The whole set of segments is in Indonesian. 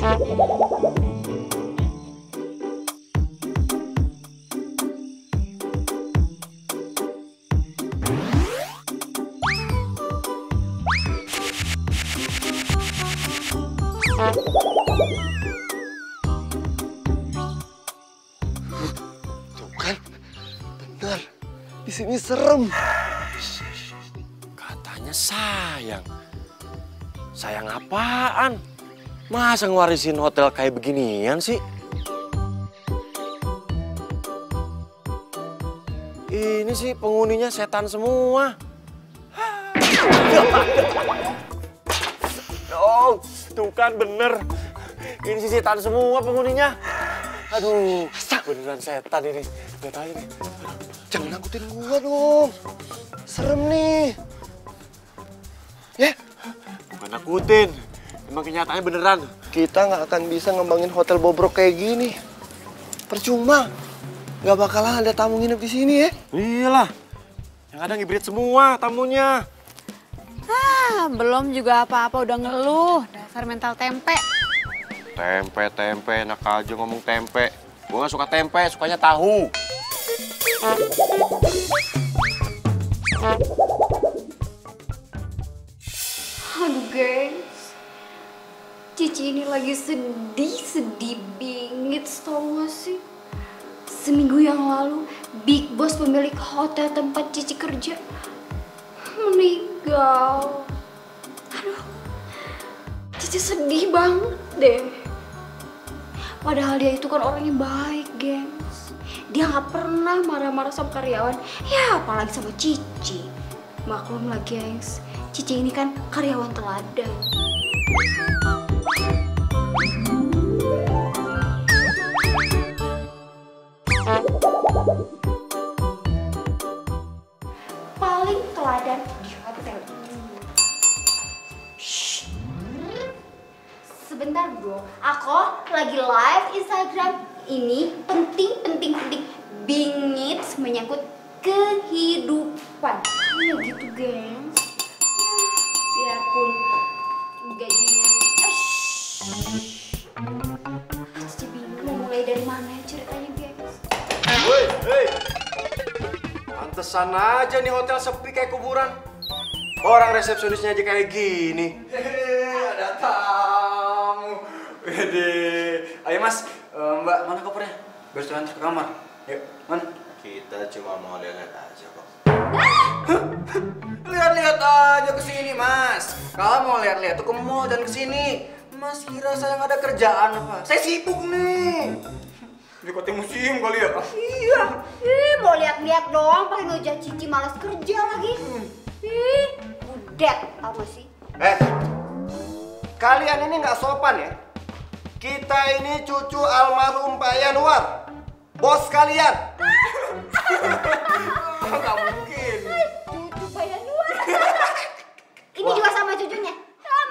Tuh kan, benar. Di sini serem. Katanya sayang. Sayang apaan? Masa ngewarisin hotel kayak beginian sih? Ini sih penghuninya setan semua. Oh, tuh kan bener. Ini sih setan semua penghuninya. Aduh, beneran setan ini. Lihat aja nih. Jangan ngikutin gua dong. Serem nih. Ya, bukan nakutin. Emang kenyataannya beneran. Kita nggak akan bisa ngembangin hotel bobrok kayak gini. Percuma. Nggak bakalan ada tamu nginep di sini ya. Iyalah. Yang ada ngibrit semua tamunya. Belum juga apa-apa udah ngeluh. Dasar mental tempe. Tempe, enak aja ngomong tempe. Gue gak suka tempe, sukanya tahu. Aduh, gengs. Cici ini lagi sedih bingit, tau gak sih? Seminggu yang lalu, Big Boss pemilik hotel tempat Cici kerja meninggal. Aduh, Cici sedih banget deh. Padahal dia itu kan orangnya baik, gengs. Dia gak pernah marah-marah sama karyawan, ya apalagi sama Cici. Maklum lah, gengs. Cici ini kan karyawan teladan. Paling teladan di hotel ini. Shh. Sebentar bro, aku lagi live Instagram. Ini penting. Bingit menyangkut kehidupan. Ya gitu, gengs. Ya, biarpun gajinya. Cici bingung mau mulai dari mana ya ceritanya, gengs. Hei, pantesan aja nih hotel sepi kayak kuburan. Orang resepsionisnya aja kayak gini. Hehehe, ada tamu. Wede. Ayo mas, mbak, mana kopernya? Biar saya antar ke kamar. Yuk, mana? Kita cuma mau lihat aja kok. Lihat-lihat aja ke sini, Mas. Kalau mau lihat-lihat tuh ke mall dan ke sini. Mas kira saya nggak ada kerjaan apa? Saya sibuk nih. Di kota museum kali ya? Iya, mau lihat-lihat doang pakai ngejat Cici malas kerja lagi. Budet, tau gak sih? Kalian ini nggak sopan ya? Kita ini cucu almarhum Pak Yanuar, bos kalian. Nggak mungkin. Cucu bayan luar. Ini juga sama cucunya.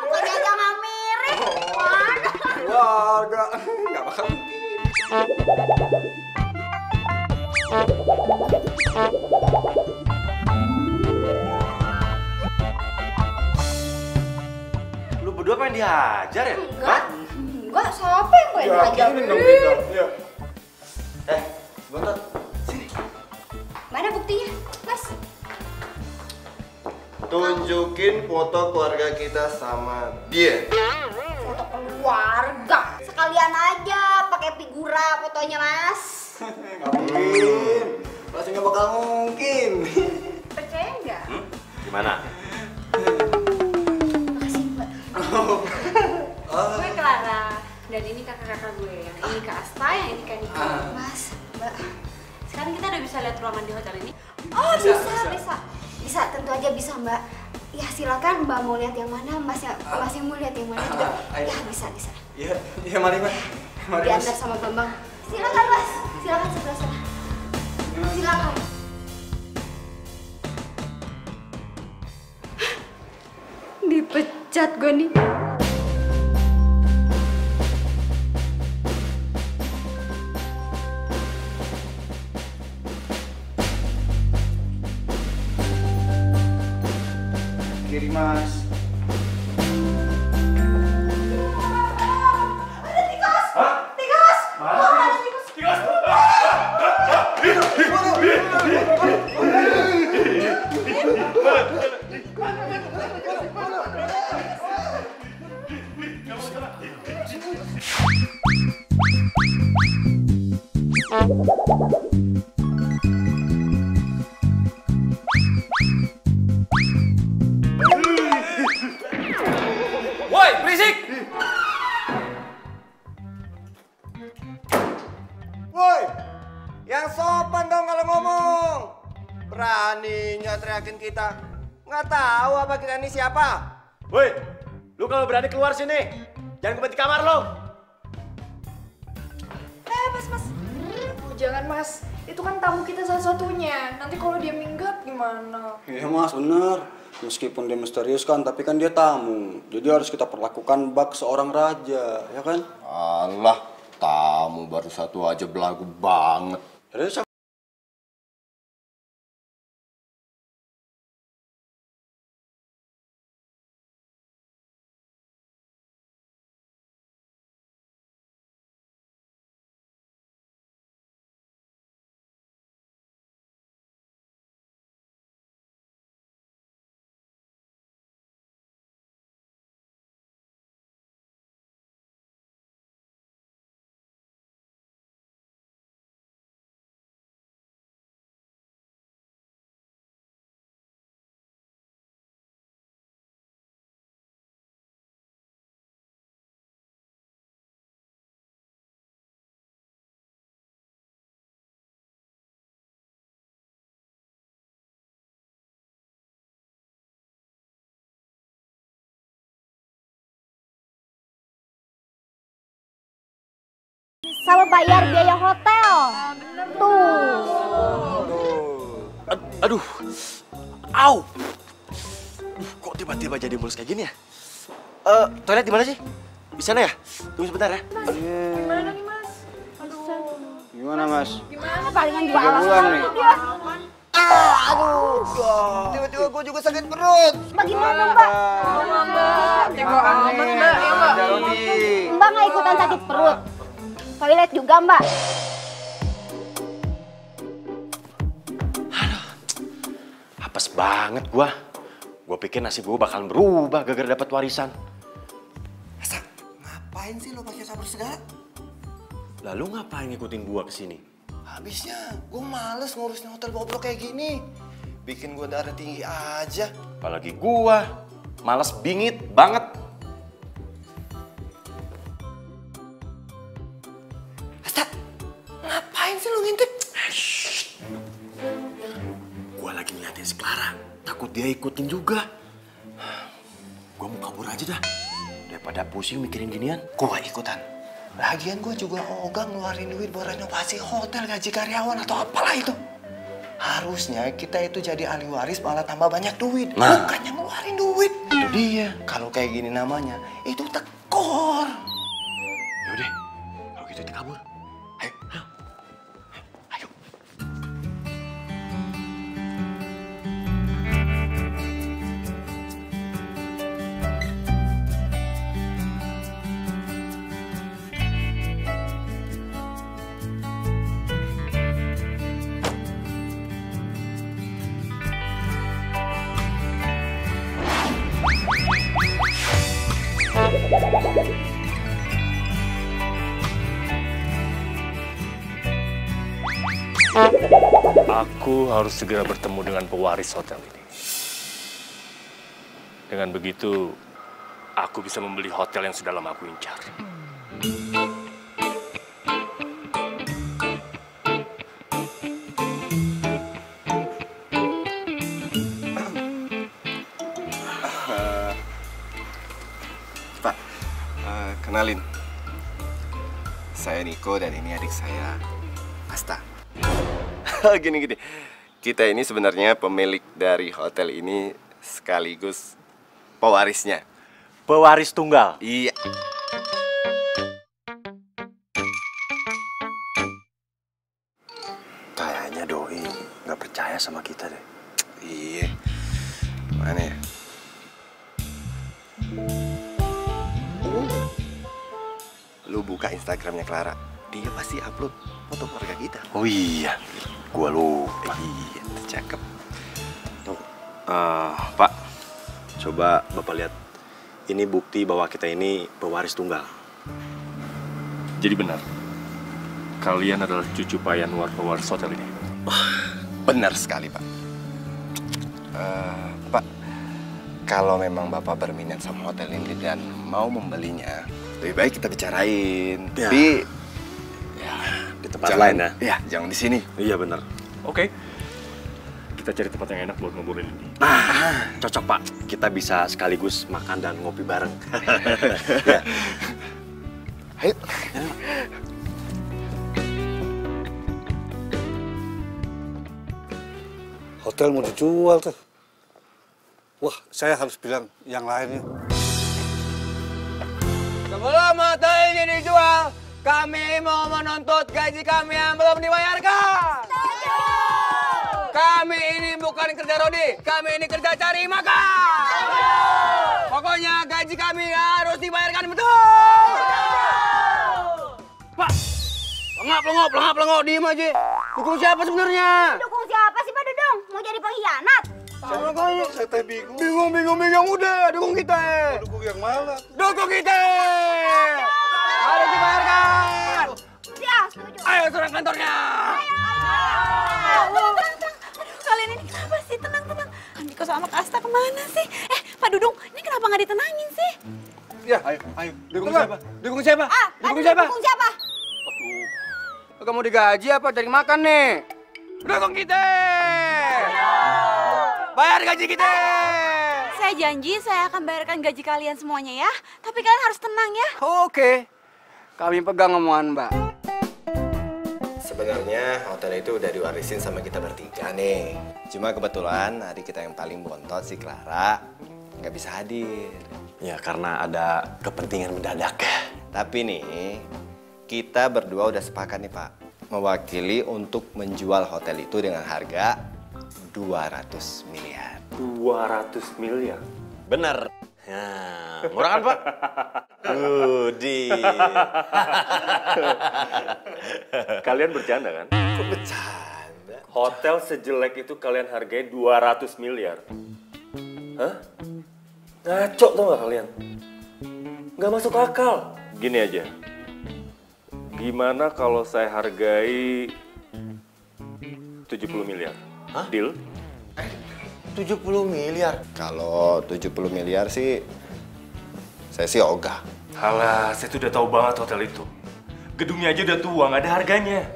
Mukanya aja nggak mirip. Mana? Keluarga, nggak bakal mungkin. Lu berdua pengen dihajar ya? Enggak, siapa yang gue ajar? Iya. Bentar. Sini. Mana buktinya, Mas? Tunjukin foto keluarga kita sama dia. Foto keluarga. Sekalian aja pakai figura fotonya, Mas. Nggak mungkin. Pasti nggak bakal mungkin. Percaya nggak? Gimana? Makasih, Mbak. Gue Clara. Dan ini kakak-kakak gue. Yang ini Kak Asta, yang ini Kak Niko. Mas, Mbak. Sekarang kita udah bisa lihat ruangan di hotel ini. Oh, bisa, tentu aja bisa, Mbak. Ya silakan Mbak mau lihat yang mana, Mas yang mau lihat yang mana juga. Ya bisa. Iya, mari Mas. Mari Mas. Diantar sama Bambang. Silakan, Mas. Silakan sebelah sana. Silakan. Dipecat gue nih. Kiri Mas. Woi, berisik! Woi, yang sopan dong kalau ngomong. Beraninya teriakin kita. Nggak tahu apa kita ini siapa. Woi, lu kalau berani keluar sini, jangan ngumpet di kamar lo. Mas. Jangan, Mas. Itu kan tamu kita satu-satunya. Nanti kalau dia minggat gimana? Iya Mas, bener. Meskipun dia misterius kan, tapi kan dia tamu. Jadi harus kita perlakukan bak seorang raja, ya kan? Alah, tamu baru satu aja belagu banget. Jadi Sama bayar biaya hotel. Tuh. Aduh, au. Kok tiba-tiba jadi mulus kayak gini ya? Toilet di mana sih? Di sana ya? Tunggu sebentar ya. Gimana nih, Mas? Aduh. gimana Mas? Gimana? Palingan juga 3 bulan nih. Aduh, tiba-tiba gue juga sakit perut. Bagaimana, Mbak? Mbak. Tega amat, Mbak. Ya, Mbak. Mbak nggak ikutan sakit perut. Toilet juga, Mbak. Apes banget gua. Gua pikir nasib gua bakalan berubah gara-gara dapat warisan. Asa, ngapain sih lo pakai sabar segala? Lalu ngapain ngikutin gua ke sini? Habisnya, gue males ngurusin hotel bobrok kayak gini. Bikin gue darah tinggi aja. Apalagi gua males bingit banget. Asa, ngapain sih lo ngintip? Gua lagi ngeliatin si Clara. Takut dia ikutin juga. Gua mau kabur aja dah. Daripada pusing mikirin ginian. Gue gak ikutan. Lagian gue juga ogah ngeluarin duit buat renovasi hotel, gaji karyawan atau apalah itu. Harusnya kita itu jadi ahli waris malah tambah banyak duit. Nah. Bukannya ngeluarin duit. Itu dia. Kalau kayak gini namanya, itu tekor. Yaudah, kalau gitu kita kabur. Ayo, ayo. Ayo. Aku harus segera bertemu dengan pewaris hotel ini. Dengan begitu, aku bisa membeli hotel yang sudah lama aku incar. Pak, kenalin. Saya Niko dan ini adik saya, Asta. Gini-gini, kita ini sebenarnya pemilik dari hotel ini sekaligus pewarisnya. Pewaris tunggal. Iya. Kayaknya Doi nggak percaya sama kita deh. Iya. Mana ya? Lu buka Instagramnya Clara, dia pasti upload foto keluarga kita. Oh iya, gua lupa. Iya, cakep. Pak, coba Bapak lihat. Ini bukti bahwa kita ini pewaris tunggal. Jadi benar, kalian adalah cucu Pak Yanwar pewaris hotel ini. Benar sekali, Pak. Pak, kalau memang Bapak berminat sama hotel ini dan mau membelinya, lebih baik kita bicarain. Ya. Tapi Ya, di tempat lain ya. Ya, jangan di sini. Iya benar. Oke, kita cari tempat yang enak buat ngobrolin ini. Nah, cocok Pak. Kita bisa sekaligus makan dan ngopi bareng. Ya. Ayo. Hotel mau dijual tuh. Wah, saya harus bilang yang lainnya. Sebelum hotel ini dijual, kami mau menuntut gaji kami yang belum dibayarkan. Kami ini bukan kerja rodi, kami ini kerja cari makan. Pokoknya gaji kami harus dibayarkan betul. Pak, pelengok, diem aja. Dukung siapa sebenarnya? Dukung siapa sih Pak Dudung? Mau jadi pengkhianat? Saya teh bingung. Bingung udah, dukung kita. Dukung yang mana? Dukung kita. Harus dibayarkan. Ya, setuju. Ayo serang kantornya. Kalian ini kenapa sih? Tenang. Niko sama Kak Asta kemana sih? Pak Dudung, ini kenapa nggak ditenangin sih? Ya, ayo. Dukung siapa? Dukung siapa? Dukung siapa? Dukung siapa? Kamu digaji apa cari makan nih? Dukung kita. Bayar gaji kita. Saya janji saya akan bayarkan gaji kalian semuanya ya. Tapi kalian harus tenang ya. Oke. Kami pegang omongan Mbak. Sebenarnya hotel itu udah diwarisin sama kita bertiga nih. Cuma kebetulan adik kita yang paling bontot si Clara nggak bisa hadir. Ya karena ada kepentingan mendadak. Tapi nih, kita berdua udah sepakat nih Pak. Mewakili untuk menjual hotel itu dengan harga 200 miliar. 200 miliar? Bener. Ya, murah kan Pak? Deal. Kalian bercanda kan? Kok bercanda? Hotel sejelek itu kalian hargai 200 miliar? Hah? Ngaco tau gak kalian? Nggak masuk akal. Gini aja. Gimana kalau saya hargai 70 miliar? Hah? Deal? 70 miliar? Kalau 70 miliar sih, saya sih ogah. Halah, saya tuh udah tahu banget hotel itu. Gedungnya aja udah tua, nggak ada harganya.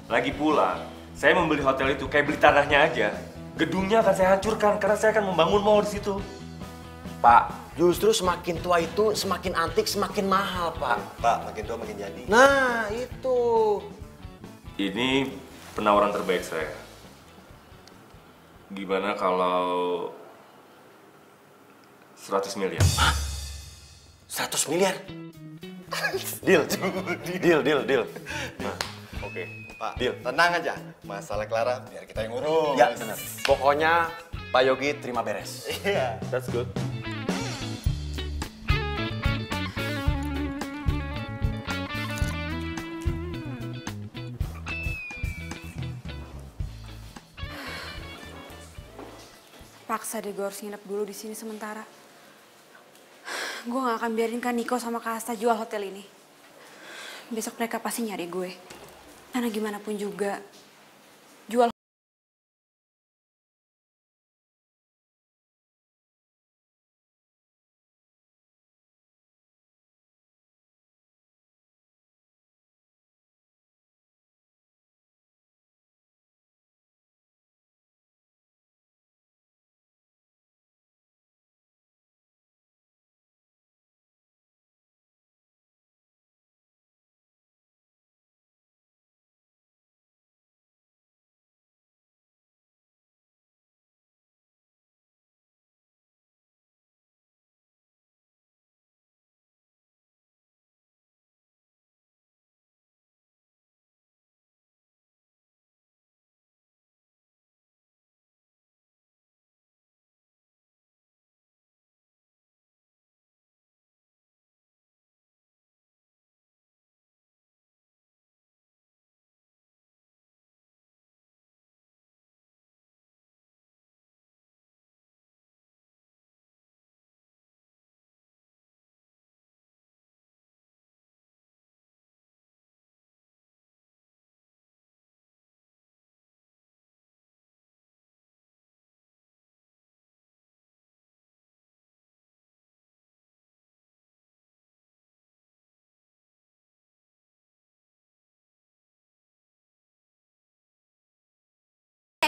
Lagi pula, saya membeli hotel itu kayak beli tanahnya aja. Gedungnya akan saya hancurkan karena saya akan membangun mall di situ. Pak, justru semakin tua itu semakin antik, semakin mahal Pak. Pak, makin tua makin jadi. Nah, itu. Ini penawaran terbaik saya. Gimana kalau 100 miliar? 100 miliar? Deal. Deal. Nah, Oke. Pak, tenang aja. Masalah Clara biar kita yang ngurus. ya benar. Pokoknya Pak Yogi terima beres. Iya. That's good. Paksa deh gue harus nginep dulu di sini sementara. Gue gak akan biarin kan Niko sama Kak Asta jual hotel ini. Besok mereka pasti nyari gue. Karena gimana pun juga, jual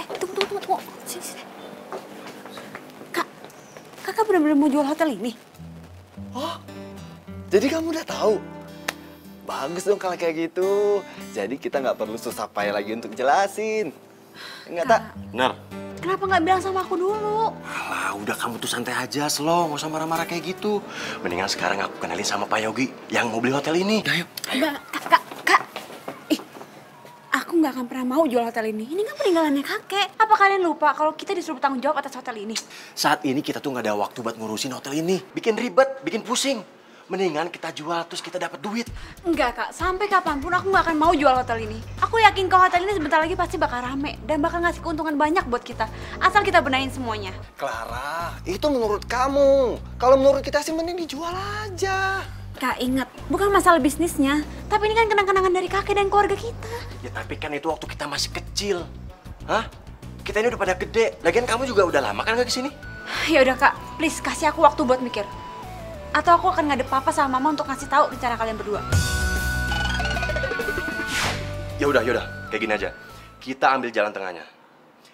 Tunggu. Sini. Kakak benar-benar mau jual hotel ini? Oh, jadi kamu udah tahu? Bagus dong kalau kayak gitu. Jadi kita nggak perlu susah payah lagi untuk jelasin. Enggak, Tak? Benar. Kenapa nggak bilang sama aku dulu? Alah, udah kamu tuh santai aja, slow. Nggak usah marah-marah kayak gitu. Mendingan sekarang aku kenalin sama Pak Yogi yang mau beli hotel ini. Ayo. Kak. Aku nggak akan pernah mau jual hotel ini. Ini kan peninggalannya kakek. Apa kalian lupa kalau kita disuruh bertanggung jawab atas hotel ini? Saat ini kita tuh nggak ada waktu buat ngurusin hotel ini. Bikin ribet, bikin pusing. Mendingan kita jual terus kita dapat duit. Enggak, Kak. Sampai kapanpun aku nggak akan mau jual hotel ini. Aku yakin kalau hotel ini sebentar lagi pasti bakal rame dan bakal ngasih keuntungan banyak buat kita. Asal kita benahin semuanya. Clara, itu menurut kamu. Kalau menurut kita sih mending dijual aja. Kak, ingat, bukan masalah bisnisnya. Tapi ini kan kenang-kenangan dari kakek dan keluarga kita. Ya tapi kan itu waktu kita masih kecil. Hah? Kita ini udah pada gede. Lagian kamu juga udah lama kan nggak kesini? Ya udah, Kak. Please kasih aku waktu buat mikir. Atau aku akan ngadep papa sama mama untuk ngasih tahu rencana kalian berdua. Ya udah, kayak gini aja. Kita ambil jalan tengahnya.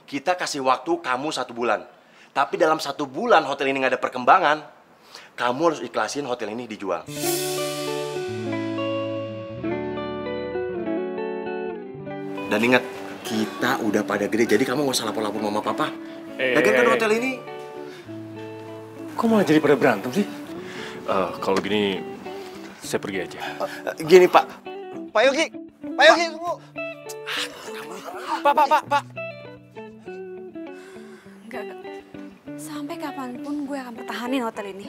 Kita kasih waktu kamu 1 bulan. Tapi dalam 1 bulan hotel ini nggak ada perkembangan, kamu harus ikhlasin hotel ini dijual. Dan ingat, kita udah pada gede, jadi kamu nggak usah lapor-lapor mama papa. Lagian kan hotel ini. Kok malah jadi pada berantem sih? Kalau gini, saya pergi aja. Gini, Pak. Pak Yogi, tunggu. Pak. Enggak. Sampai kapanpun gue akan pertahanin hotel ini.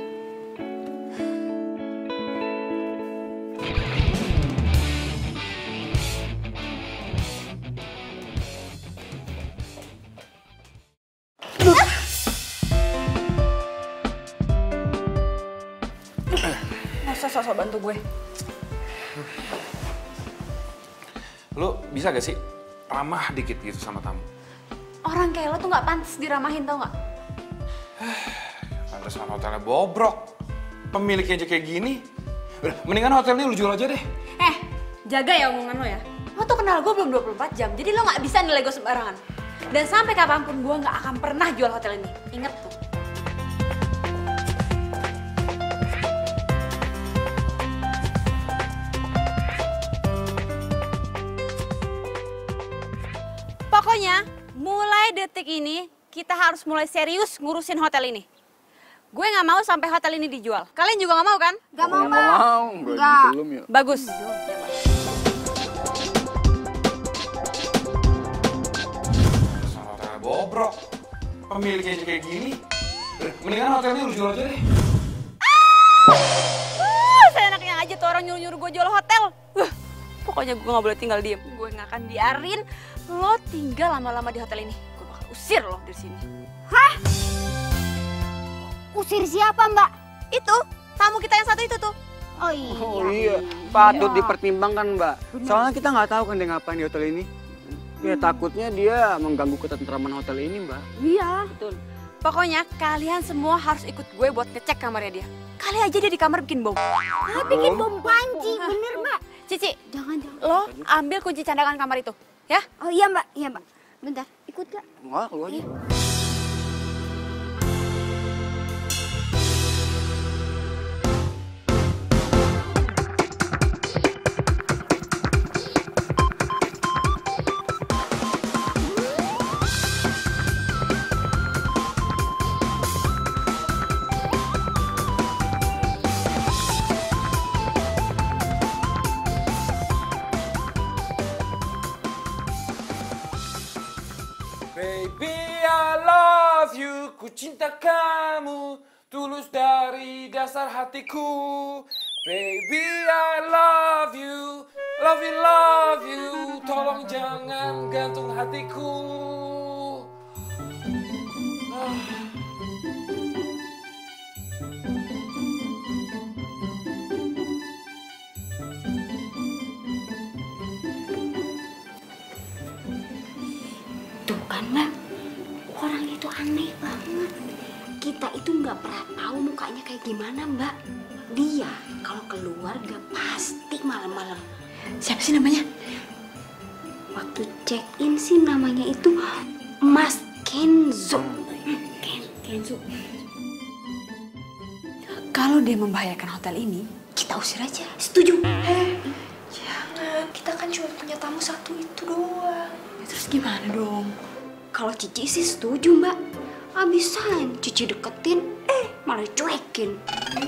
Masa sosok bantu gue? Lu bisa gak sih ramah dikit gitu sama tamu? Orang kayak lo tuh nggak pantas diramahin, tau nggak? Pantesan hotelnya bobrok. Pemiliknya aja kayak gini. Udah, mendingan hotelnya lu jual aja deh. Jaga ya omongan lo ya. Lo tuh kenal gue belum 24 jam, jadi lo nggak bisa nilai gue sembarangan. Dan sampai kapanpun gue nggak akan pernah jual hotel ini. Ingat tuh. Pokoknya, mulai detik ini, kita harus mulai serius ngurusin hotel ini. Gue nggak mau sampai hotel ini dijual. Kalian juga nggak mau kan? Gak mau, Mbak. Enggak. Bagus. Pantesan hotelnya bobrok. Pemiliknya aja kayak gini. Udah, mendingan hotelnya lu jual aja deh. Seenaknya aja tuh orang nyuruh-nyuruh gue jual hotel. Pokoknya gue nggak boleh tinggal diem. Gue nggak akan biarin lo tinggal lama-lama di hotel ini. Gue bakal usir lo dari sini. Hah? Usir siapa, Mbak? Itu, tamu kita yang satu itu tuh. Oh iya. Oh iya, patut dipertimbangkan, Mbak. Soalnya kita nggak tahu kan dia ngapain di hotel ini. Ya takutnya dia mengganggu ketentraman hotel ini, Mbak. Iya. Betul. Pokoknya kalian semua harus ikut gue buat ngecek kamarnya dia. Kali aja dia di kamar bikin bom. Ah, bikin bom panci, bener, Mbak. Cici, Jangan. lo ambil kunci cadangan kamar itu, ya? Oh iya, Mbak. Iya, Mbak. Bentar, ikut gak? Nggak, keluar aja. Baby, I love you, ku cinta kamu, tulus dari dasar hatiku. Baby, I love you, love you, tolong jangan gantung hatiku. Tuh kan, Mbak. Orang itu aneh banget. Kita itu nggak pernah tahu mukanya kayak gimana, Mbak. Dia kalau keluar gak pasti malam-malam. Siapa sih namanya? Waktu check-in sih namanya itu Mas Kenzo. Kenzo. Kalau dia membahayakan hotel ini, Kita usir aja. Setuju? Jangan, kita kan cuma punya tamu satu itu doang. ya terus gimana dong? Kalau Cici sih setuju, Mbak. Abisan Cici deketin, malah cuekin.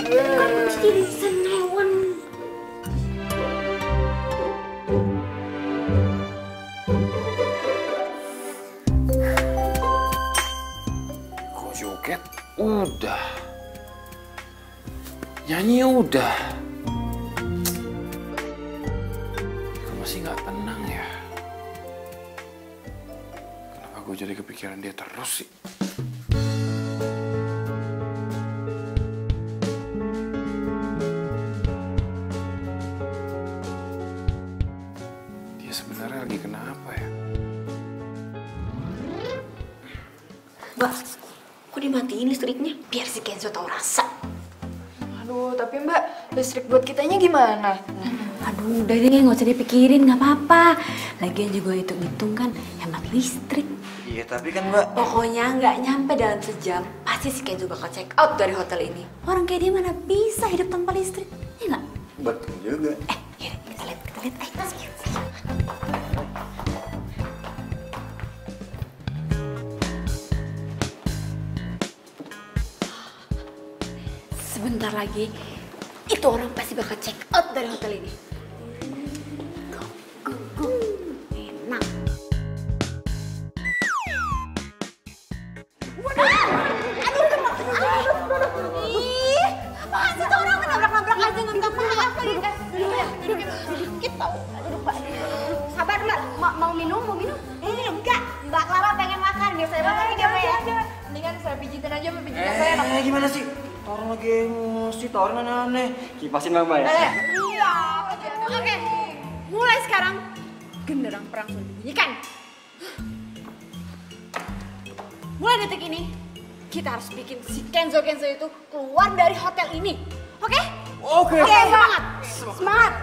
Kan mesti jadi senewan. Kok joget? Udah. Nyanyi udah. Kok masih nggak tenang ya? Kenapa gue jadi kepikiran dia terus sih? Dia sebenarnya lagi kenapa ya? Mbak, kok dimatiin listriknya? Biar si Kenzo tahu rasa. Aduh, tapi Mbak, listrik buat kitanya gimana? Aduh, udah deh, nggak usah dipikirin, nggak apa-apa. Lagian juga hitung-hitung kan hemat listrik. Iya, tapi kan Mbak, Pokoknya nggak nyampe dalam sejam, pasti si Kenzo bakal check out dari hotel ini. Orang kayak dia mana bisa hidup tanpa listrik, ya nggak? betul juga. Yaudah, kita lihat. Ayo. Sebentar lagi, itu orang pasti bakal check out dari hotel ini. Go. Enak. Ih, apaan sih tuh orang nabrak-nabrak aja nggak apa-apa. Dikit tau. Duduk, Mbak. Sabar, Mbak. Mau minum? Enggak. Mbak Clara pengen makan. Biar saya makan dia, Mbak ya. Mendingan saya pijitin aja, Mbak. Pijitan saya enak. Gimana sih? Orang lagi emosi, orang aneh-aneh. Kipasin mama ya? Iya. Oke, mulai sekarang genderang perang sudah dibunyikan. Mulai detik ini, kita harus bikin si Kenzo itu keluar dari hotel ini. Oke? Oke. Semangat. Semangat.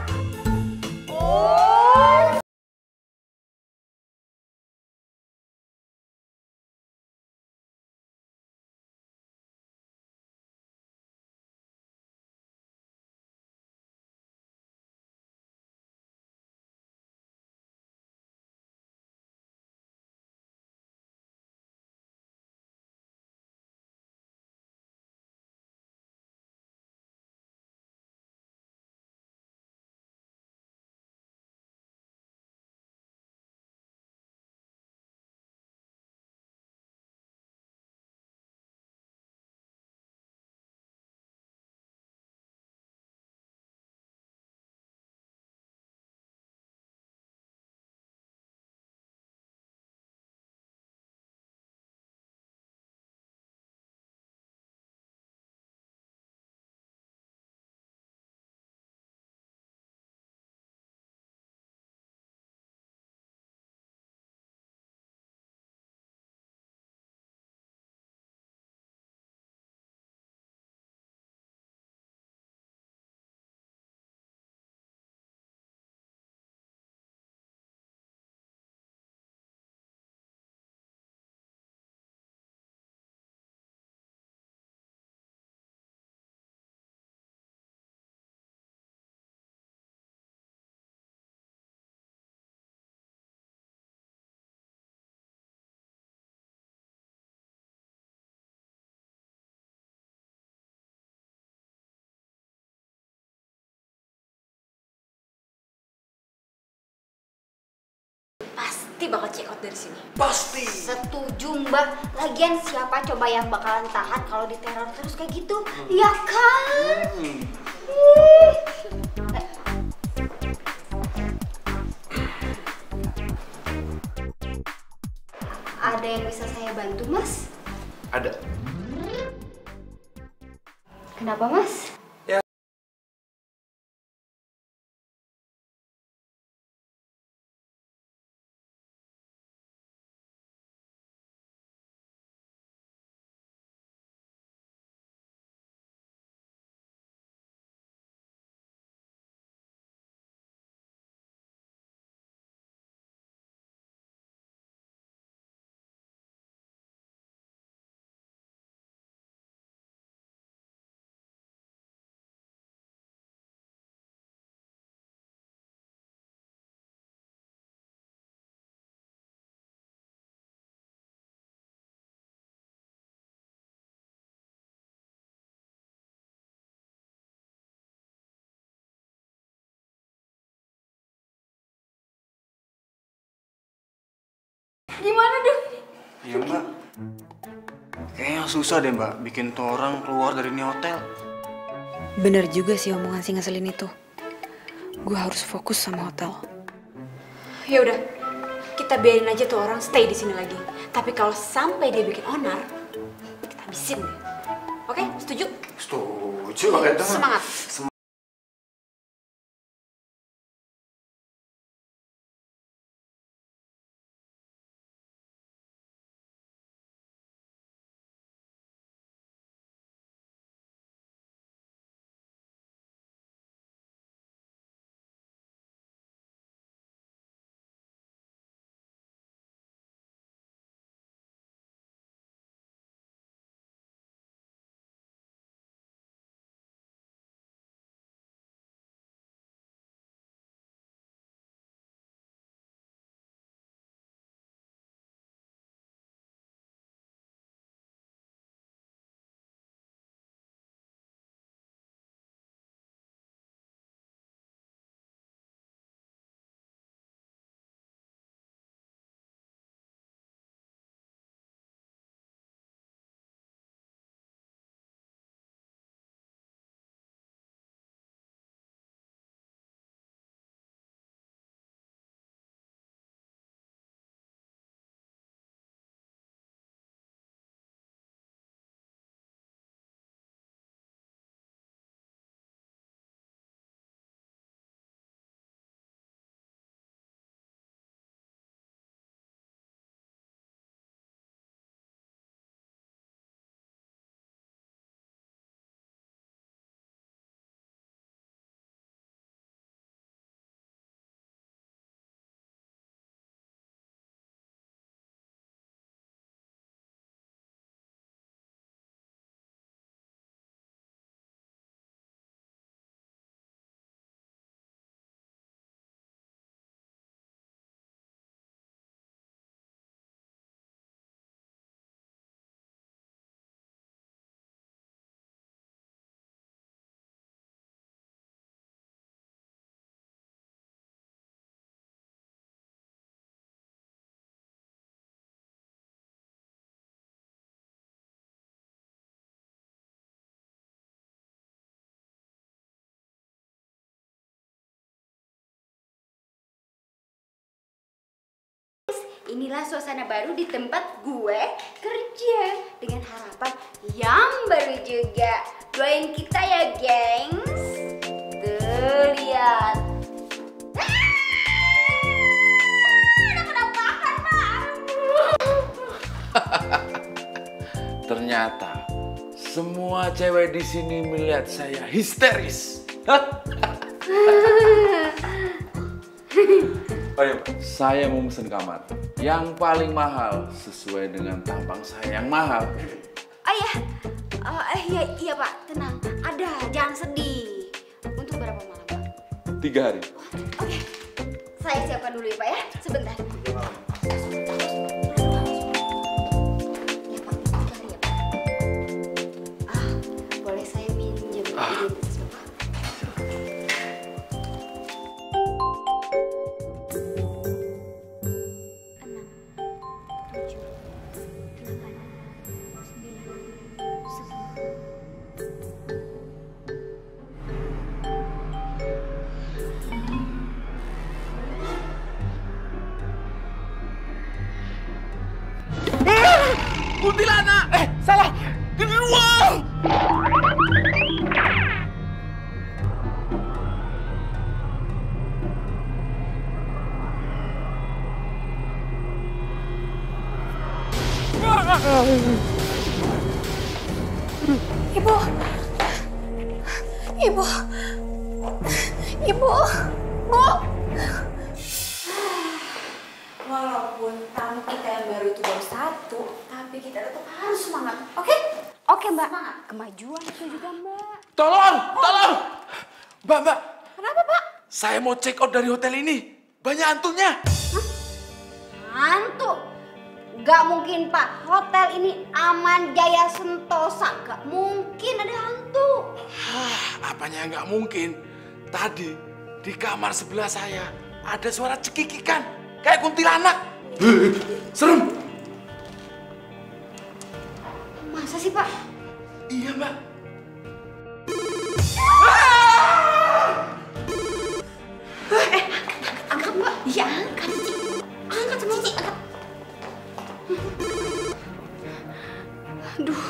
Pasti bakal check out dari sini. Pasti. Setuju, Mbak. Lagian siapa coba yang bakalan tahan kalau diteror terus kayak gitu? Ya kan? Ada yang bisa saya bantu, Mas? Ada. Kenapa, Mas? Gimana dong? Iya Mbak. Kayaknya susah deh Mbak bikin tuh orang keluar dari ini hotel. Bener juga sih omongan si ngeselin itu. Gue harus fokus sama hotel. Ya udah, kita biarin aja tuh orang stay di sini lagi. Tapi kalau sampai dia bikin onar, kita habisin deh. Oke, setuju? Setuju banget. Semangat. Inilah suasana baru di tempat gue kerja dengan harapan yang baru juga. Doain kita ya, gengs. Tuh, lihat. Ada penampakan, Pak. Ternyata semua cewek di sini melihat saya histeris. Oh iya, saya mau pesen kamar yang paling mahal sesuai dengan tampang saya yang mahal. Iya Pak, tenang. Ada, jangan sedih. Untuk berapa malam Pak? 3 hari. Oke, saya siapkan dulu ya Pak ya. Sebentar. Boleh saya minjem identitas Bapak? Kuntilanak! Salah! Genderuwo! Ibu, Bu. Walaupun tamu kita yang baru itu baru 1, tapi kita tetap harus semangat, oke? Oke Mbak, kemajuan itu juga Mbak. Tolong! Mbak! Kenapa Pak? Saya mau check out dari hotel ini. Banyak hantunya. Hantu? Gak mungkin Pak, hotel ini Aman Jaya Sentosa. Gak mungkin ada hantu. Apanya nggak mungkin? Tadi di kamar sebelah saya ada suara cekikikan kayak kuntilanak. Serem. Masa sih, Pak? Iya, Mbak. Angkat, Mbak. Iya, angkat. Angkat sama Cici, angkat. Aduh.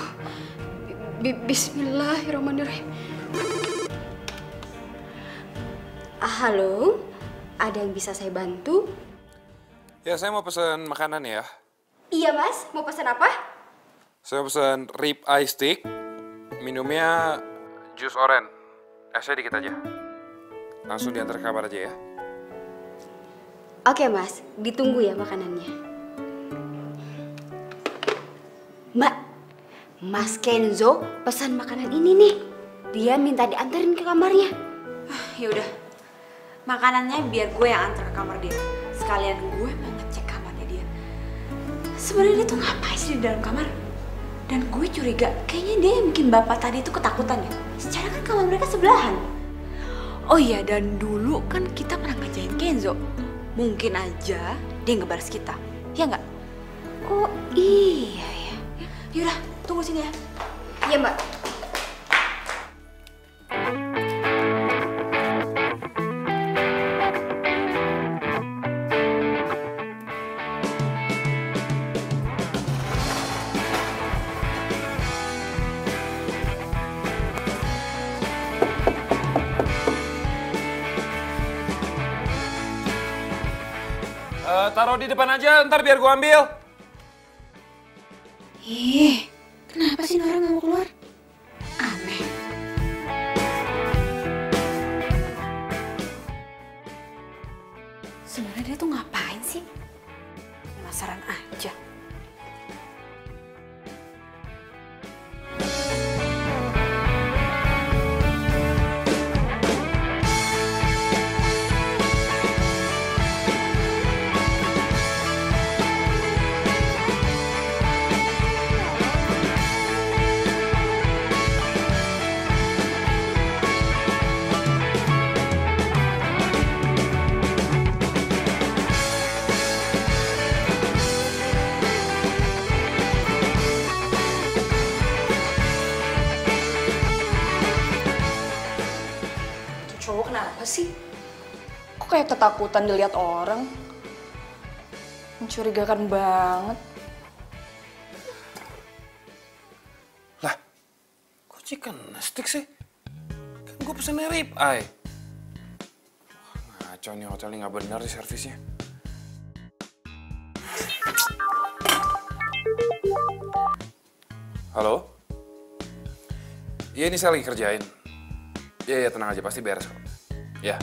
Bismillahirrahmanirrahim. Halo, ada yang bisa saya bantu? Ya, saya mau pesan makanan ya. Iya, Mas. Mau pesan apa? Saya pesan rib eye steak. Minumnya jus oren. Esnya dikit aja. Langsung diantar ke kamar aja ya. Oke, Mas. Ditunggu ya makanannya. Mbak, Mas Kenzo pesan makanan ini nih. Dia minta diantarin ke kamarnya. Yaudah, makanannya biar gue yang antar ke kamar dia. Sekalian gue mau ngecek kamarnya dia. Sebenarnya dia tuh ngapain sih di dalam kamar? Dan gue curiga kayaknya dia yang bikin bapak tadi itu ketakutan ya. Secara kan kamar mereka sebelahan. Oh iya, dan dulu kan kita pernah ngajain Kenzo. Mungkin aja dia ngebalas kita, ya nggak? Oh iya ya. Yaudah, tunggu sini ya. Iya, Mbak. Taruh di depan aja, ntar biar gua ambil. Ih, kenapa sih orang nggak mau keluar? Aneh. Sebenarnya dia tuh ngapain sih? Penasaran aja. Cowok kenapa sih? Kok kayak ketakutan dilihat orang? Mencurigakan banget. Lah, kok chicken stick sih? Kan gue pesennya rib eye. Wah, ngaco nih hotel ini nggak benar di servisnya. Halo? Iya, ini saya lagi kerjain. Iya, tenang aja, pasti beres kok. Ya.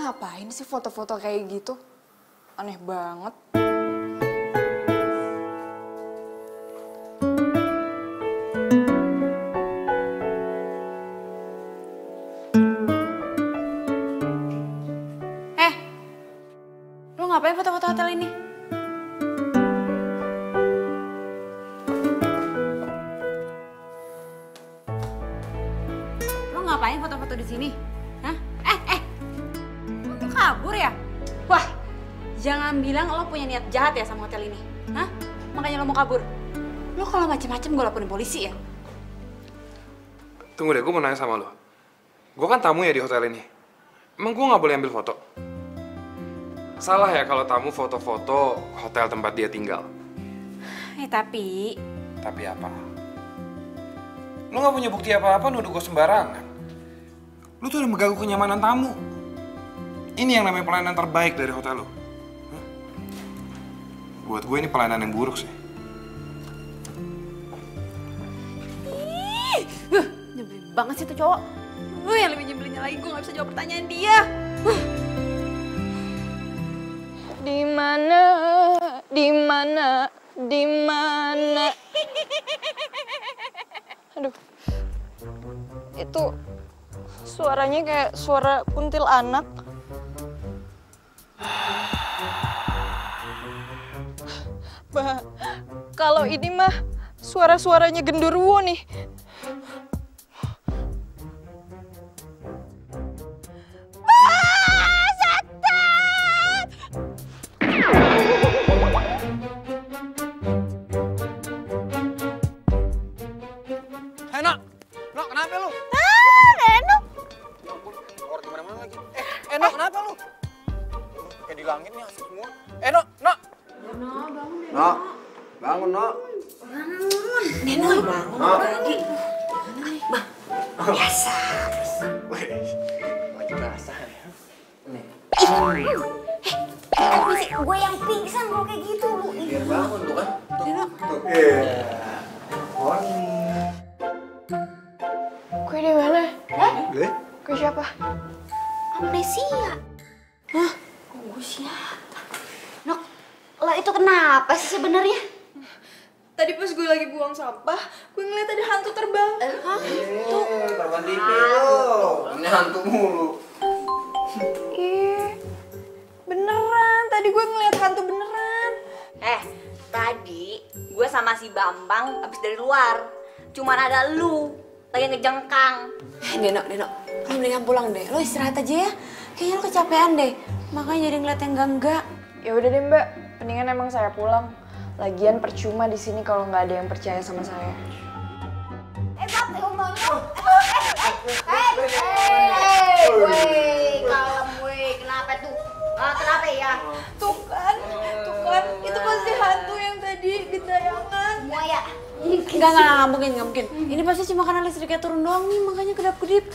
Ngapain sih foto-foto kayak gitu? Aneh banget. Lo ngapain foto-foto hotel ini? Lo ngapain foto-foto di sini? Hah? Lo kabur ya? Wah, jangan bilang lo punya niat jahat ya sama hotel ini. Hah? Makanya lo mau kabur. Lo kalau macem-macem gue laporin polisi ya. Tunggu deh, gue mau nanya sama lo. Gue kan tamu ya di hotel ini. Emang gue nggak boleh ambil foto? Salah ya kalau tamu foto-foto hotel tempat dia tinggal? Tapi Tapi apa? Lu nggak punya bukti apa-apa nuduh gue sembarangan. Lu tuh udah mengganggu kenyamanan tamu. Ini yang namanya pelayanan terbaik dari hotel lu. Hah? Buat gue ini pelayanan yang buruk sih. Nyebelin banget sih tuh cowok. Yang lebih nyebelinnya lagi gue gak bisa jawab pertanyaan dia. Di mana? Di mana? Di mana? Aduh. Itu suaranya kayak suara kuntilanak. Bah, kalau ini mah suara-suaranya genderuwo nih. Nok, kenapa lu? Reno. Keluar kemana-mana lagi. Nok, kenapa lu? Kayak di langit nih asik semua. Nok. Nok, bangun Nok. Nok, bangun Nok. Neno, bangun tadi. Bah, biasa. Lagi basah ya. Tapi sih gue yang pingsan kalau kayak gitu lu. Biar bangun tuh kan. Neno. Kue di mana? Kue siapa? Amnesia. Hah? Gue siapa? Nok, lo itu kenapa sih sebenarnya? Tadi pas gue lagi buang sampah, gue ngeliat ada hantu terbang. Hah? Tuh. Korban TV lo. Ini hantu mulu. Ih, beneran. Tadi gue ngeliat hantu beneran. Tadi gue sama si Bambang abis dari luar. Cuman ada lu lagi ngejengkang. Neno, lu mendingan pulang deh. Lo istirahat aja ya. Kayaknya lo kecapean deh. Makanya jadi ngeliat yang enggak. Ya udah deh Mbak, mendingan emang saya pulang. Lagian percuma di sini kalau nggak ada yang percaya sama saya. Kalem weh, kenapa tuh? Kenapa ya? Tuh kan, itu pasti hantu yang tadi di tayangan. Semua ya? Enggak mungkin. Ini pasti cuma karena listriknya turun doang nih, makanya kedap-kedip.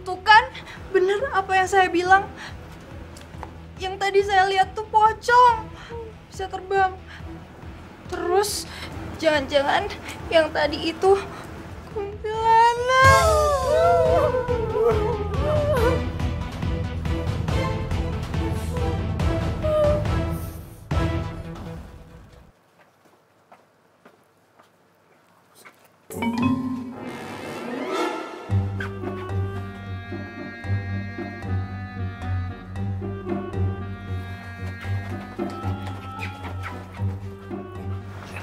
Tuh kan, bener apa yang saya bilang. Yang tadi saya lihat tuh pocong. Bisa terbang. Terus, jangan-jangan yang tadi itu kuntilanak.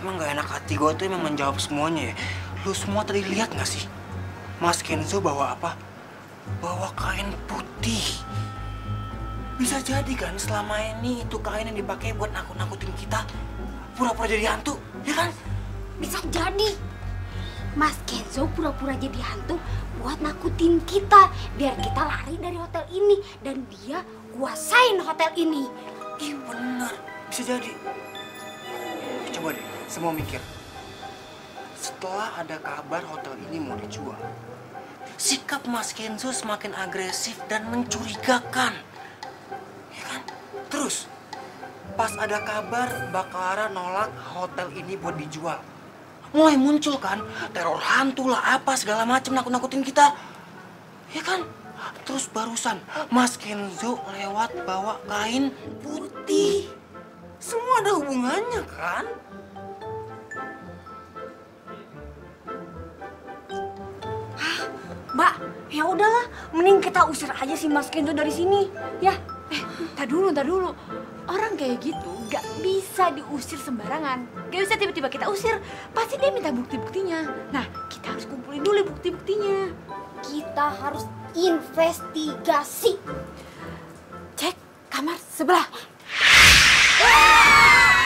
Emang gak enak hati gue tuh emang menjawab semuanya ya. Lu semua tadi lihat gak sih? Mas Kenzo bawa apa? Bawa kain putih. Bisa jadi kan selama ini itu kain yang dipakai buat nakut-nakutin kita. Pura-pura jadi hantu, ya kan? Bisa jadi. Mas Kenzo pura-pura jadi hantu buat nakutin kita. Biar kita lari dari hotel ini. Dan dia kuasain hotel ini. Ih bener, bisa jadi. Coba deh, semua mikir. Setelah ada kabar hotel ini mau dijual, sikap Mas Kenzo semakin agresif dan mencurigakan. Ya kan? Terus, pas ada kabar Bakara nolak hotel ini buat dijual, mulai muncul kan teror hantu lah apa segala macem nakut-nakutin kita. Ya kan? Terus barusan Mas Kenzo lewat bawa kain putih. Semua ada hubungannya kan? Mbak, ya udahlah, mending kita usir aja si Mas Kenzo dari sini, ya. Tar dulu. Orang kayak gitu gak bisa diusir sembarangan. Gak bisa tiba-tiba kita usir. Pasti dia minta bukti-buktinya. Nah, kita harus kumpulin dulu bukti-buktinya. Kita harus investigasi. Cek kamar sebelah. Ah!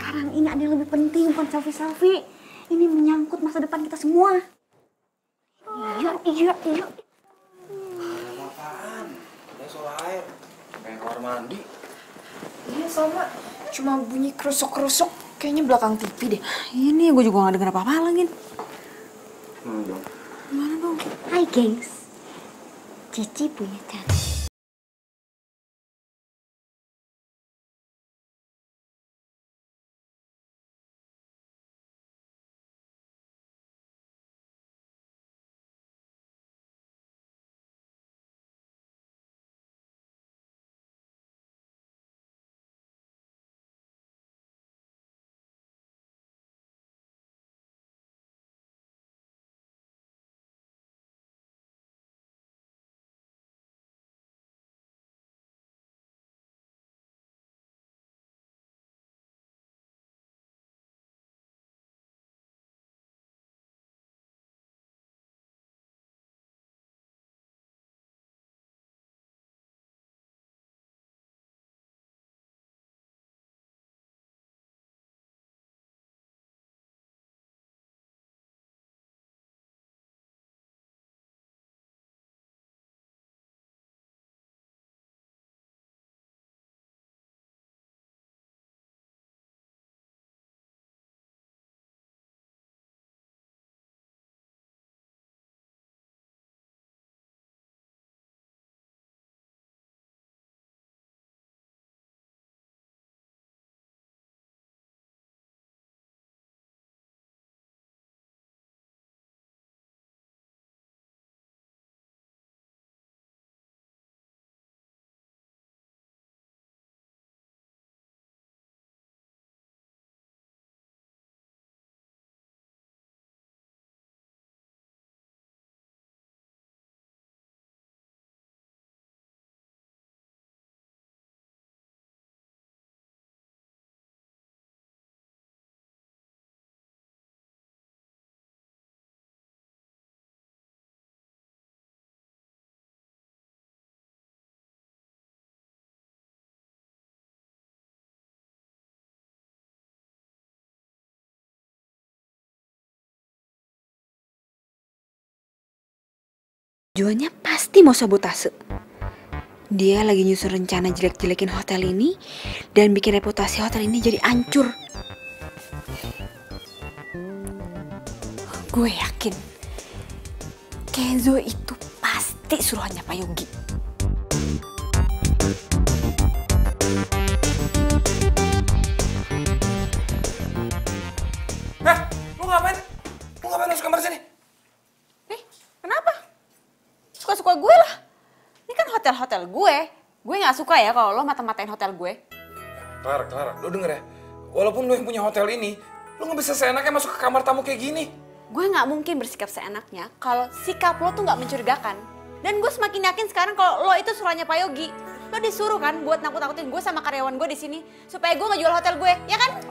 Sekarang ini ada yang lebih penting, bukan selfie-selfie. Ini menyangkut masa depan kita semua. Iya. Apaan? Udah soal air. Kayak kamar mandi. Iya sama, cuma bunyi kerusuk-kerusuk. Kayaknya belakang TV deh. Ini gue juga gak denger apa-apa lagi. Dong. Gimana dong? Hai gengs, Cici punya channel. Tujuannya pasti mau sabotase. Dia lagi nyusun rencana jelek-jelekin hotel ini dan bikin reputasi hotel ini jadi hancur. Gue yakin Kenzo itu pasti suruhannya Pak Yogi. Lu ngapain? Lu ngapain masuk kamar sini? Kenapa? Suka-suka gue lah. Ini kan hotel-hotel gue. Gue gak suka ya kalau lo mata-matain hotel gue. Clara, lu denger ya. Walaupun lu yang punya hotel ini, lu gak bisa seenaknya masuk ke kamar tamu kayak gini. Gue gak mungkin bersikap seenaknya kalau sikap lo tuh gak mencurigakan. Dan gue semakin yakin sekarang kalau lo itu suruhannya Pak Yogi. Lo disuruh kan buat nakut-nakutin gue sama karyawan gue di sini supaya gue ngejual hotel gue, ya kan?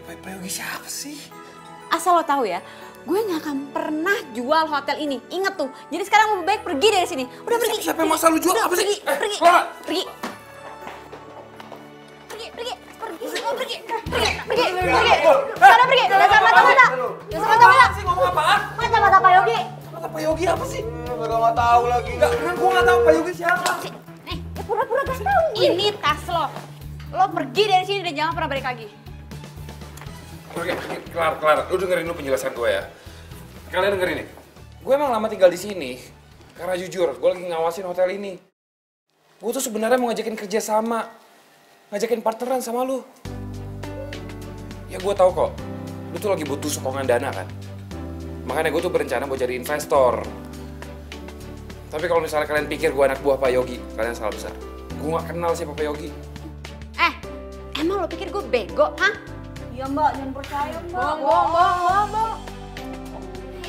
Pak Yogi siapa sih? Asal lo tahu ya, gue gak akan pernah jual hotel ini. Ingat tuh. Jadi sekarang lebih baik pergi dari sini. Udah pergi. Siapa yang masa lu jual? Apa sih? Pergi. Sana pergi. Dasar mata-mata. Sih ngomong apaan? Mata-mata Pak Yogi. Mata Pak Yogi apa sih? Gak tahu lagi. Enggak, gua gak tahu Pak Yogi siapa. Pura-pura gak tahu. Ini tas lo. Lo pergi dari sini dan jangan pernah balik lagi. Oke, Clara, lu dengerin dulu penjelasan gue ya. Kalian dengerin nih. Gue emang lama tinggal di sini. Karena jujur, gue lagi ngawasin hotel ini. Gue tuh sebenarnya mau ngajakin kerja sama. Ngajakin partneran sama lu. Ya gue tahu kok, lu tuh lagi butuh sokongan dana kan. Makanya gue tuh berencana buat jadi investor. Tapi kalau misalnya kalian pikir gue anak buah Pak Yogi, kalian salah besar. Gue gak kenal siapa Pak Yogi. Emang lo pikir gue bego, hah? Iya mbak, jangan percaya mbak. Bohong.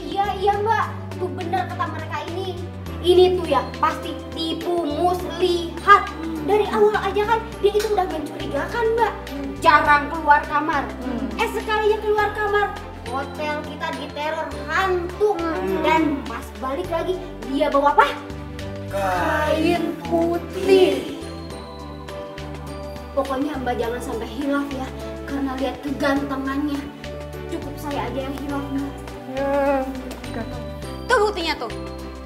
Iya mbak, tuh bener kata mereka ini. Ini tuh ya pasti tipu muslihat. Dari awal aja kan dia itu udah mencurigakan mbak. Jarang keluar kamar. Sekalinya keluar kamar, hotel kita diteror hantu. Dan pas balik lagi dia bawa apa? Kain putih. Pokoknya mbak jangan sampai hilaf ya, karena lihat kegantengannya. Cukup saya aja yang hilaf mbak. Tuh buktinya tuh.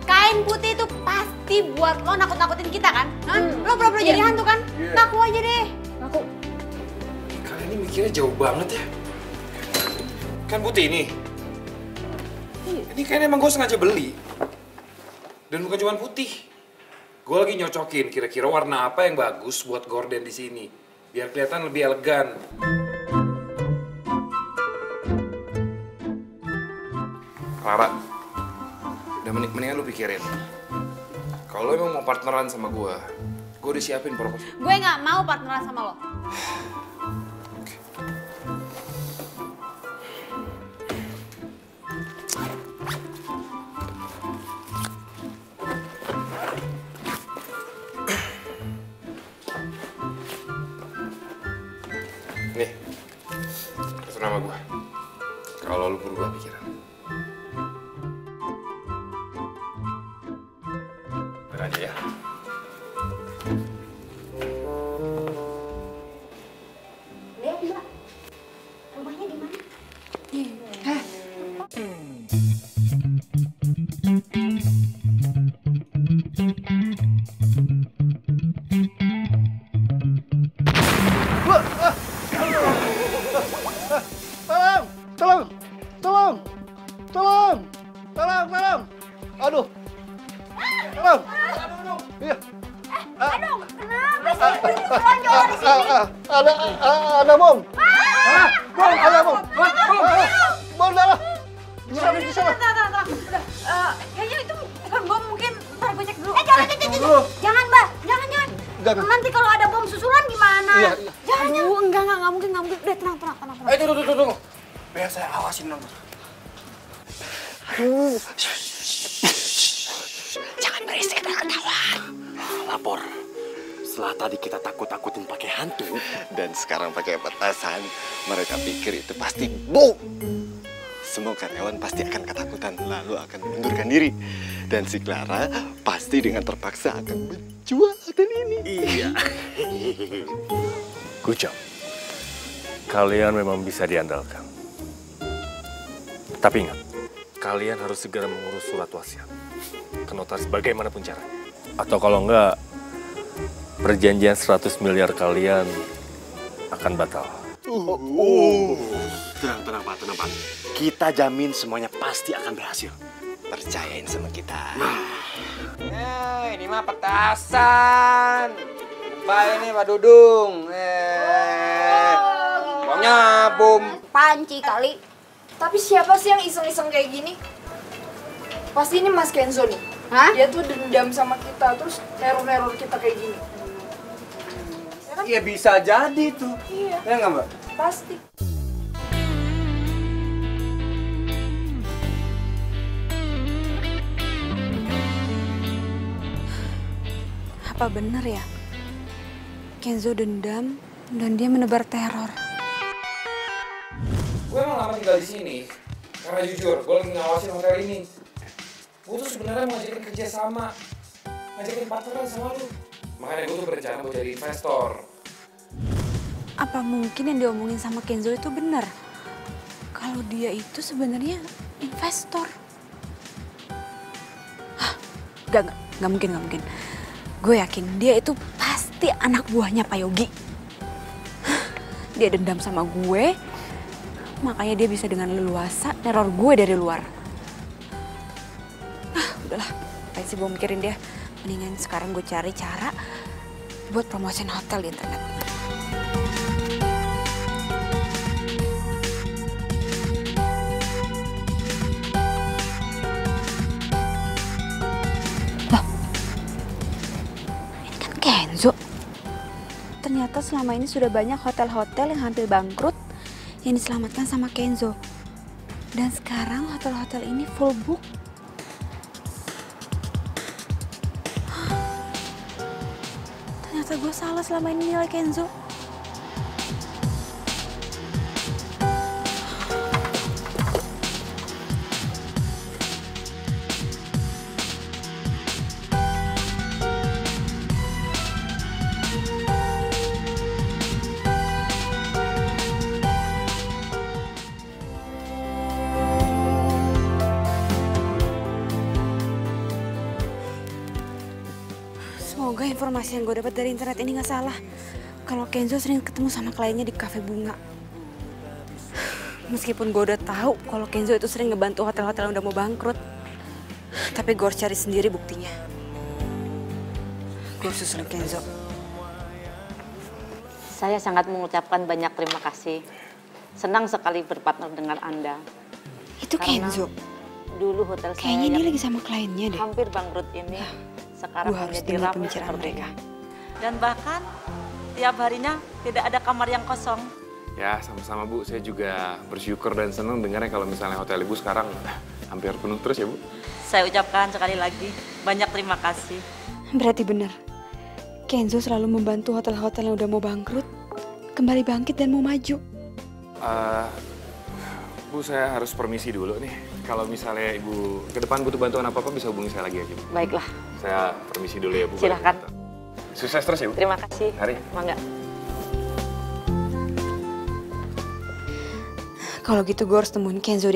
Kain putih itu pasti buat lo nakut-nakutin kita kan? Hah? Lo pura-pura jadi hantu kan? Ngaku aja deh. Ngaku. Kalian ini mikirnya jauh banget ya. Kan putih ini. Ini kayaknya emang gue sengaja beli. Dan bukan cuma putih. Gue lagi nyocokin kira-kira warna apa yang bagus buat gorden di sini. Biar kelihatan lebih elegan. Clara, udah mendingan lu pikirin. Kalau lu emang mau partneran sama gue udah siapin proposal. Gue nggak mau partneran sama lo. Nih, itu nama gue. Kalau lu berubah pikiran. Bener aja ya. Lihat mbak, rumahnya di mana? Tolong! Aduh! Tolong! Iya. Aduh, kenapa sih berhenti selonjor di sini? Ada bom! Bom! Ada bom! Bom darah! Bisa. Kayaknya itu bukan bom, mungkin ntar gue cek dulu. Jangan mbak, jangan. Nanti kalau ada bom susulan gimana? Iya. Jangan. Enggak mungkin. Udah tenang. Tunggu. Biar saya awasin dong. Jangan berisik, ketahuan. Lapor. Setelah tadi kita takut-takutin pakai hantu dan sekarang pakai petasan, mereka pikir itu pasti bom. Semua karyawan pasti akan ketakutan, lalu akan mengundurkan diri. Dan si Clara pasti dengan terpaksa akan menjual hotel ini. Iya. Kucap, kalian memang bisa diandalkan. Tapi ingat, kalian harus segera mengurus surat wasiat ke notaris bagaimanapun caranya. Atau kalau enggak, perjanjian 100 miliar kalian akan batal. Tenang Pak. Kita jamin semuanya pasti akan berhasil. Percayain sama kita. Ini mah petasan. Pak ini Pak Dudung. Baunya bom. Panci kali. Tapi siapa sih yang iseng-iseng kayak gini? Pasti ini Mas Kenzo nih. Hah? Dia tuh dendam sama kita, terus neror-neror kita kayak gini. Ya kan? Iya bisa jadi tuh. Iya. Ya nggak Mbak? Pasti. Apa bener ya? Kenzo dendam dan dia menebar teror. Gue emang lama tinggal di sini karena jujur, gue lagi ngawasin hotel ini. Gue tuh sebenarnya mau ngajakin kerja sama, ngajakin partneran sama lu. Makanya gue tuh berencana mau jadi investor. Apa mungkin yang diomongin sama Kenzo itu benar? Kalau dia itu sebenarnya investor. Hah, nggak mungkin. Gue yakin dia itu pasti anak buahnya Pak Yogi. Dia dendam sama gue, makanya dia bisa dengan leluasa neror gue dari luar. Udahlah, ngapain sih gue mikirin dia. Mendingan sekarang gue cari cara buat promosiin hotel di internet. Loh, ini kan Kenzo. Ternyata selama ini sudah banyak hotel-hotel yang hampir bangkrut yang diselamatkan sama Kenzo. Dan sekarang hotel-hotel ini full book. Ternyata gue salah selama ini nilai Kenzo. Semoga informasi yang gue dapat dari internet ini nggak salah. Kalau Kenzo sering ketemu sama kliennya di kafe bunga. Meskipun gue udah tahu kalau Kenzo itu sering ngebantu hotel-hotel yang udah mau bangkrut. Tapi gue harus cari sendiri buktinya. Gue harus susulin Kenzo. Saya sangat mengucapkan banyak terima kasih. Senang sekali berpartner dengan Anda. Itu Karena Kenzo. Dulu hotel saya Kayaknya dia yang lagi sama kliennya deh. hampir bangkrut ini sekarang Gue harus menjadi dengar ramai pembicaraan seperti mereka. ini. Dan bahkan tiap harinya tidak ada kamar yang kosong. Ya, sama-sama Bu. Saya juga bersyukur dan senang dengarnya kalau misalnya hotel Ibu sekarang hampir penuh terus ya Bu. Saya ucapkan sekali lagi banyak terima kasih. Berarti benar. Kenzo selalu membantu hotel-hotel yang udah mau bangkrut kembali bangkit dan mau maju. Bu, saya harus permisi dulu nih. Kalau misalnya Ibu ke depan butuh bantuan apa-apa bisa hubungi saya lagi aja Bu. Baiklah, Saya permisi dulu ya Bu. silahkan. Sukses terus ya Bu. Terima kasih. Mari. Mangga. Kalau gitu gue harus temuin Kenzo.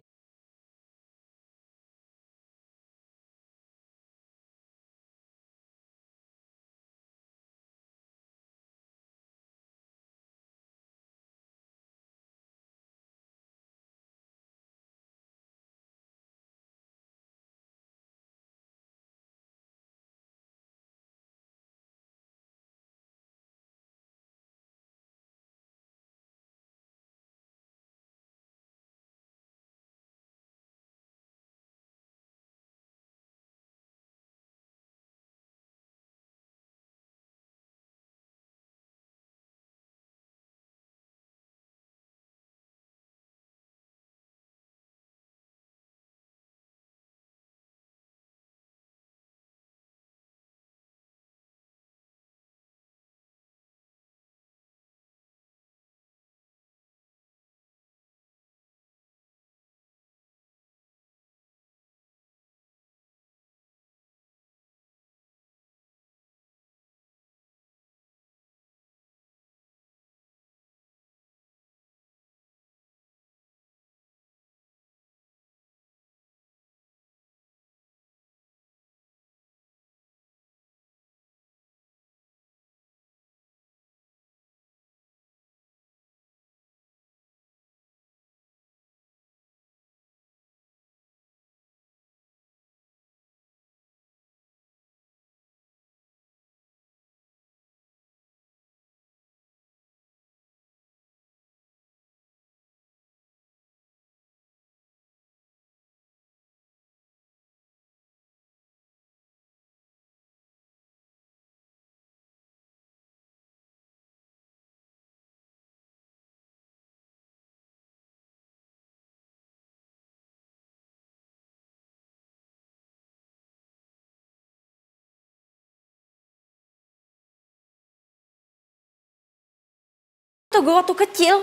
Tuh gue waktu kecil.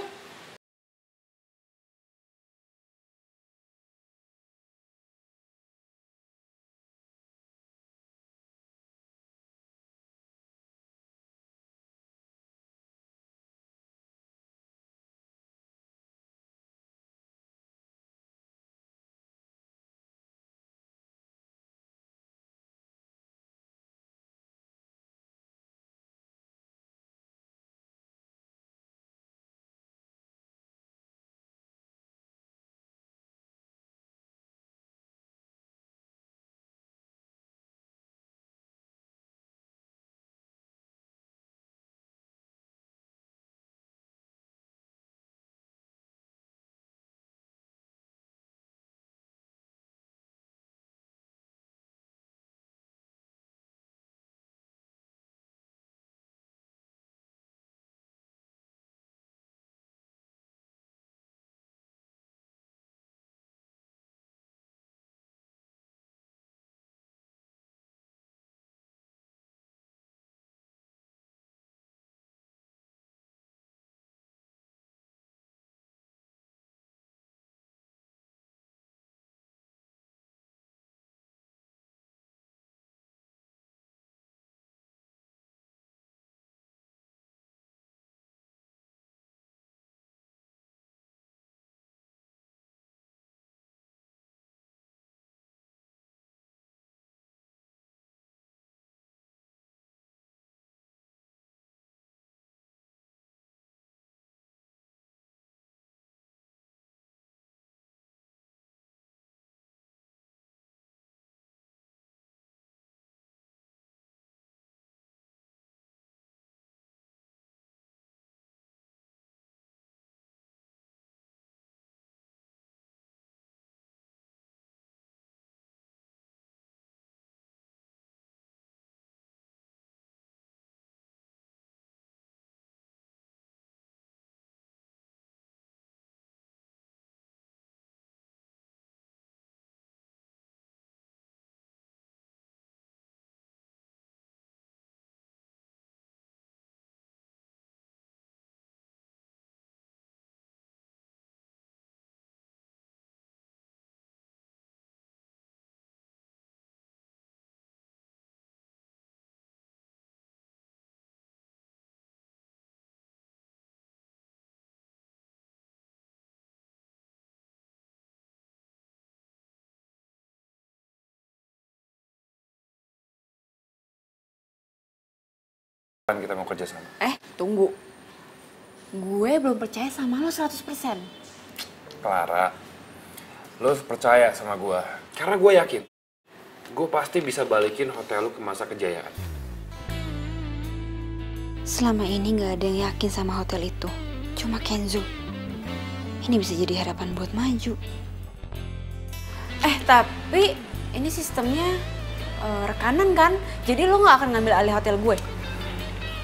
Kan kita mau kerja sama. Tunggu. Gue belum percaya sama lo 100%. Clara, lo percaya sama gue. Karena gue yakin, gue pasti bisa balikin hotel lo ke masa kejayaan. Selama ini gak ada yang yakin sama hotel itu. Cuma Kenzo. Ini bisa jadi harapan buat maju. Tapi ini sistemnya rekanan kan? Jadi lo gak akan ngambil alih hotel gue?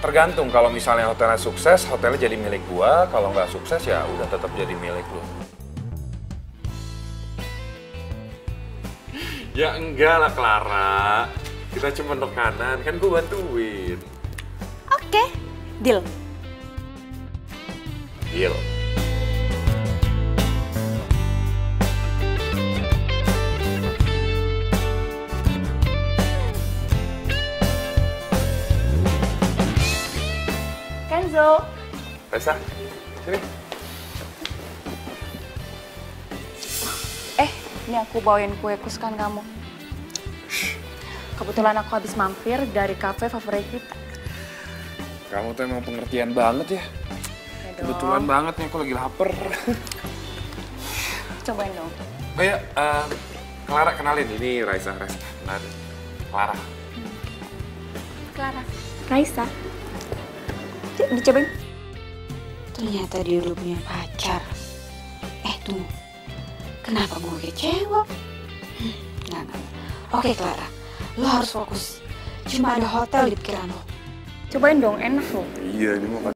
Tergantung, kalau misalnya hotelnya sukses, hotelnya jadi milik gue. Kalau nggak sukses ya udah tetap jadi milik lo. Ya enggak lah Clara, kita cuma rekanan, kan gue bantuin. Oke, deal. Deal. Kenzo. Raisa, sini. Ini aku bawain kue kesukaan kamu. Kebetulan aku habis mampir dari kafe favorit kita. Kamu tuh emang pengertian banget ya. Kebetulan banget nih, aku lagi lapar. Cobain dong. Oh ya, Clara kenalin, ini Raisa. Kenalin. Clara. Clara. Raisa. Dicobain. Ternyata dia udah punya pacar. Tunggu. Kenapa gue kecewa? Nggak. Oke, Clara. Lo harus fokus. Cuma ada hotel di pikiran lo. Cobain dong, enak loh. Iya, ini mau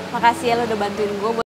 Makasih ya lo udah bantuin gue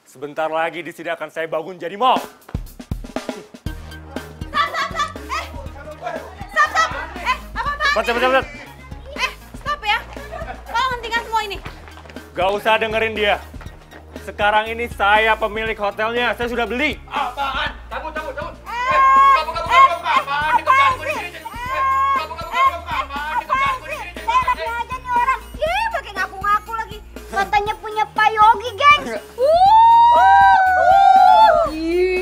Sebentar lagi di sini akan saya bangun jadi mall. Stop. Stop ya. Tolong hentikan semua ini. Gak usah dengerin dia. Sekarang ini saya pemilik hotelnya. Saya sudah beli. Apaan? Cabut. Katanya punya Pak Yogi, gengs.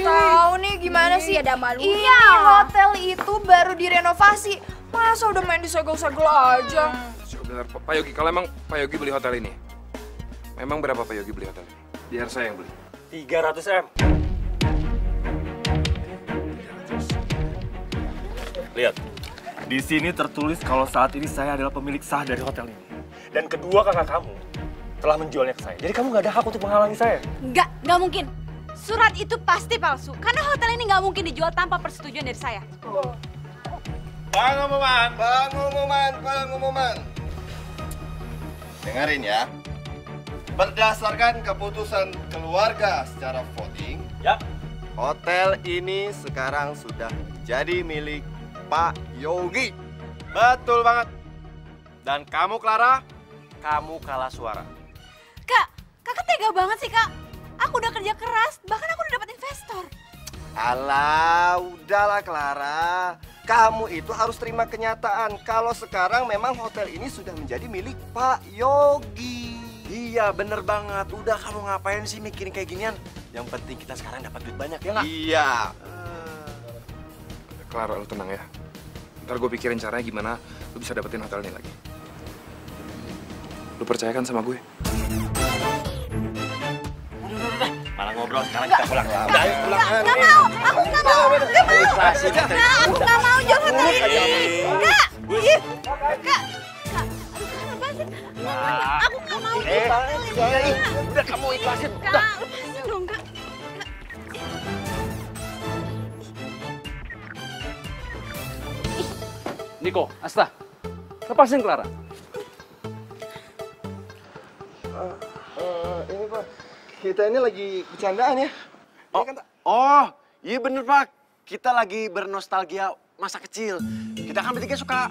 Tahu nih gimana sih? Ada malunya. Iya, hotel itu baru direnovasi. Masa udah main disegel-segel aja? Sebentar, Pak Yogi, kalau emang Pak Yogi beli hotel ini, memang berapa Pak Yogi beli hotel ini? Biar saya yang beli. 300 M. Lihat, di sini tertulis kalau saat ini saya adalah pemilik sah dari hotel ini. Dan kedua kakak kamu telah menjualnya ke saya. Jadi kamu nggak ada hak untuk menghalangi saya. Nggak mungkin. Surat itu pasti palsu. Karena hotel ini nggak mungkin dijual tanpa persetujuan dari saya. Pengumuman. Dengerin ya. Berdasarkan keputusan keluarga secara voting, ya, hotel ini sekarang sudah jadi milik Pak Yogi. Betul banget. Dan kamu Clara, kamu kalah suara. Kakak tega banget sih, Kak. Aku udah kerja keras, bahkan aku udah dapat investor. Alah, udahlah Clara. Kamu itu harus terima kenyataan kalau sekarang memang hotel ini sudah menjadi milik Pak Yogi. Iya, bener banget. Udah kamu ngapain sih mikirin kayak ginian? Yang penting kita sekarang dapat duit banyak, ya nggak? Iya. Clara, lu tenang ya. Ntar gue pikirin caranya gimana lu bisa dapetin hotel ini lagi. Lu percaya kan sama gue? Malah ngobrol, sekarang kita pulang. Ayo pulang. Nggak mau, aku nggak mau. Aku nggak mau jual hotel ini. Kak. Aku nggak mau jual hotel ini. Udah kamu ikhlasin. Kak, lepasin dong, Kak. Niko, Asta, lepasin Clara. Ini Pak, kita ini lagi bercandaan ya. Oh, iya bener Pak. Kita lagi bernostalgia masa kecil. Kita kan bertiga suka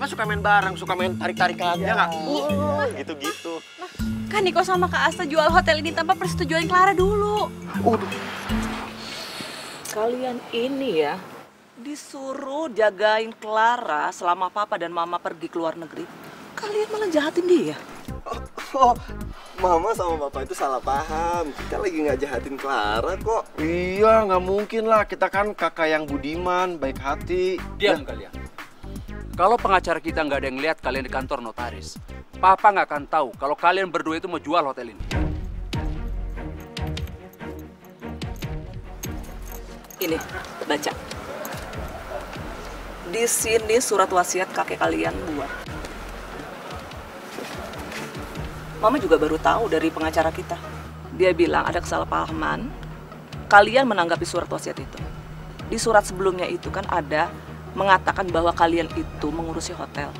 suka main bareng, suka main tarik-tarikan, ya nggak? Gitu-gitu. Kan Niko sama Kak Asta jual hotel ini tanpa persetujuan Clara dulu. Kalian ini ya disuruh jagain Clara selama papa dan mama pergi ke luar negeri. Kalian malah jahatin dia. Mama sama Bapak itu salah paham. Kita lagi nggak jahatin Clara kok. Iya, nggak mungkin lah. Kita kan kakak yang budiman, baik hati. Diam kalian. Kalau pengacara kita nggak ada yang lihat kalian di kantor notaris, Papa nggak akan tahu kalau kalian berdua itu mau jual hotel ini. Ini, baca. Di sini surat wasiat kakek kalian buat. Mama juga baru tahu dari pengacara kita. Dia bilang ada kesalahpahaman, kalian menanggapi surat wasiat itu. Di surat sebelumnya itu kan ada mengatakan bahwa kalian itu mengurusi hotel.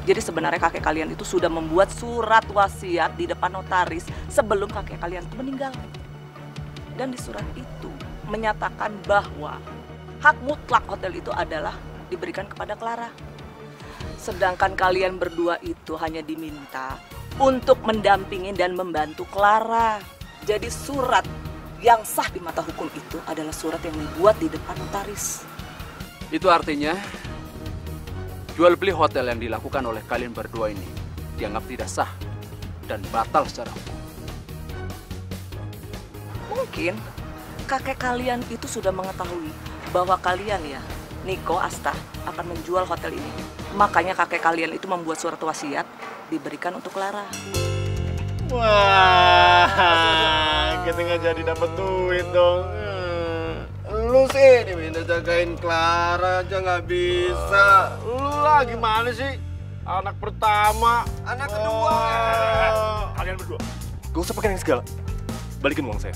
Jadi sebenarnya kakek kalian itu sudah membuat surat wasiat di depan notaris sebelum kakek kalian itu meninggal. Dan di surat itu menyatakan bahwa hak mutlak hotel itu adalah diberikan kepada Clara. Sedangkan kalian berdua itu hanya diminta untuk mendampingi dan membantu Clara. Jadi surat yang sah di mata hukum itu adalah surat yang dibuat di depan notaris. Itu artinya jual beli hotel yang dilakukan oleh kalian berdua ini dianggap tidak sah dan batal secara hukum. Mungkin kakek kalian itu sudah mengetahui bahwa kalian ya, Niko, Asta, akan menjual hotel ini. Makanya kakek kalian itu membuat surat wasiat diberikan untuk Clara. Wah, kita nggak jadi dapat duit dong. Lu sih diminta jagain Clara aja nggak bisa. Lu lah gimana sih? Anak pertama, anak kedua. Kalian berdua, gak usah pakai yang segala. Balikin uang saya.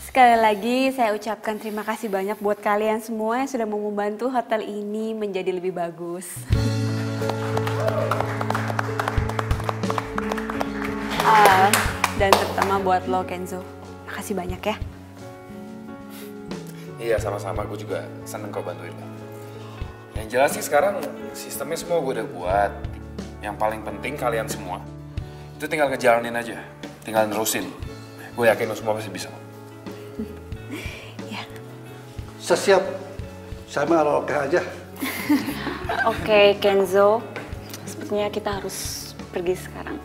Sekali lagi saya ucapkan terima kasih banyak buat kalian semua yang sudah mau membantu hotel ini menjadi lebih bagus. Dan terutama buat lo, Kenzo. Makasih banyak ya. Iya, sama-sama. Gue juga seneng kau bantuin lo. Yang jelas sih sekarang sistemnya semua gue udah buat. Yang paling penting kalian semua itu tinggal ngejalanin aja. Tinggal nerusin. Gue yakin lo semua pasti bisa. Saya siap. Saya mau oke aja. Oke, Kenzo. Sepertinya kita harus pergi sekarang.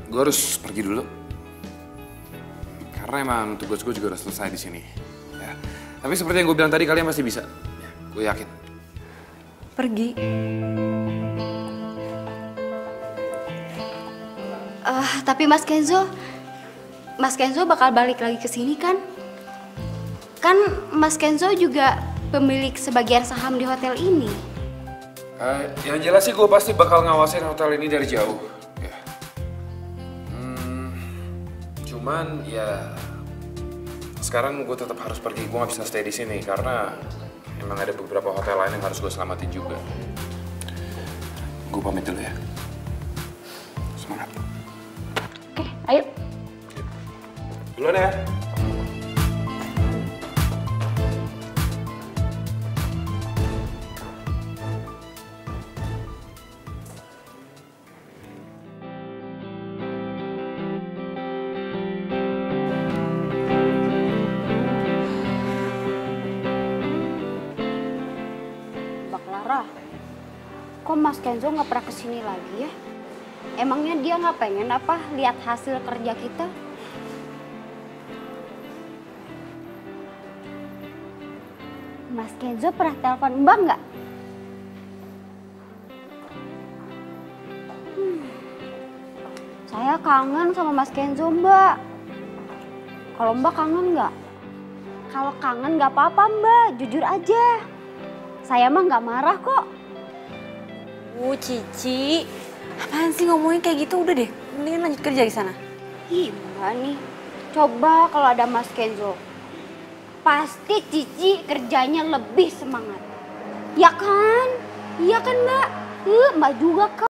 Gue harus pergi dulu. Karena emang tugas gue juga udah selesai di sini. Ya. Tapi seperti yang gue bilang tadi, kalian pasti bisa. Ya, gue yakin. Pergi? Tapi Mas Kenzo bakal balik lagi ke sini kan? Kan Mas Kenzo juga pemilik sebagian saham di hotel ini. Yang jelas sih gue pasti bakal ngawasin hotel ini dari jauh. Ya. Cuman ya sekarang gue tetap harus pergi. Gue nggak bisa stay di sini karena emang ada beberapa hotel lain yang harus gue selamatin juga. Gue pamit dulu ya. Semangat. Oke, ayo. Duluan ya. Mbak Clara, kok Mas Kenzo nggak pernah kesini lagi ya? Emangnya dia nggak pengen apa lihat hasil kerja kita? Mas Kenzo pernah telepon Mbak nggak? Saya kangen sama Mas Kenzo, Mbak. Kalau Mbak kangen nggak? Kalau kangen nggak apa-apa, Mbak. Jujur aja. Saya mah nggak marah kok. Cici. Apaan sih ngomongin kayak gitu? Udah deh, mendingan lanjut kerja di sana. Ih, Mbak nih. Coba kalau ada Mas Kenzo. Pasti Cici kerjanya lebih semangat. Ya kan? Iya kan, Mbak? Mbak juga kan.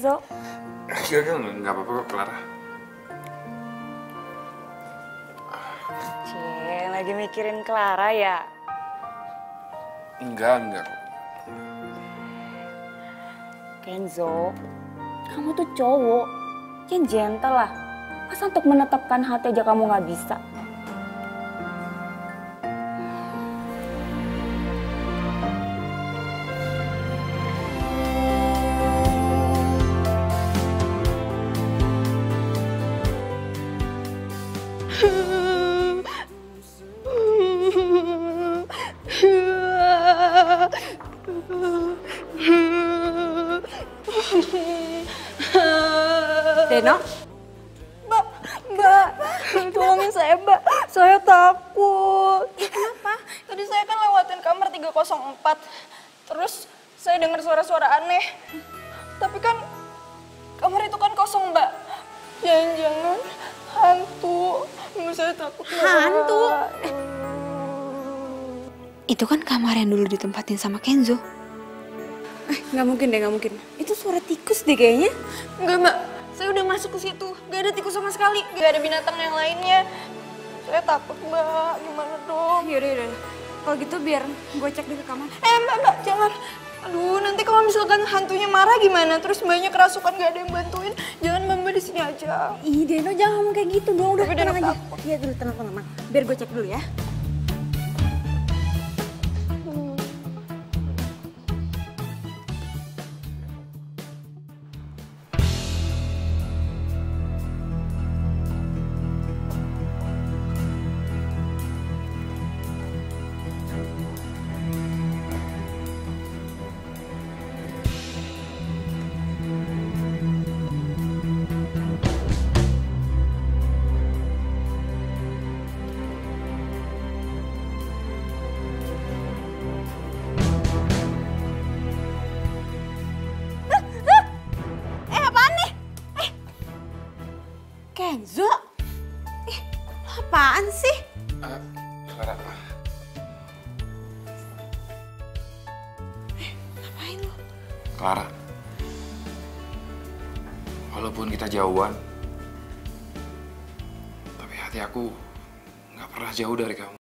Kenzo? Enggak apa-apa kok, Clara. Cie, lagi mikirin Clara ya? Enggak kok. Kenzo, kamu tuh cowok, yang gentle lah. Masa untuk menetapkan hati aja kamu nggak bisa? Deno? Mbak, tolongin saya, Mbak. Saya takut. Kenapa? Tadi saya kan lewatin kamar 304. Terus saya dengar suara-suara aneh. Tapi kan kamar itu kan kosong, Mbak. Jangan-jangan hantu. Saya takut, Mbak. Hantu? Itu kan kamar yang dulu ditempatin sama Kenzo. Nggak mungkin deh, nggak mungkin. Itu suara tikus deh kayaknya. Enggak, Mbak. Saya udah masuk ke situ. Gak ada tikus sama sekali. Gak ada binatang yang lainnya. Saya takut, Mbak. Gimana dong? Yaudah. Kalau gitu biar gue cek dulu ke kamar. Mbak, jangan. Aduh, nanti kalau misalkan hantunya marah gimana? Terus mbaknya kerasukan gak ada yang bantuin. Jangan Mbak di sini aja. Ih, Deno jangan ngomong kayak gitu dong. Udah, Tapi tenang Deno aja. Iya, dulu tenang. Biar gue cek dulu ya. Kenzo? Apaan sih? Clara. Ngapain lo? Clara. Walaupun kita jauhan, tapi hati aku nggak pernah jauh dari kamu.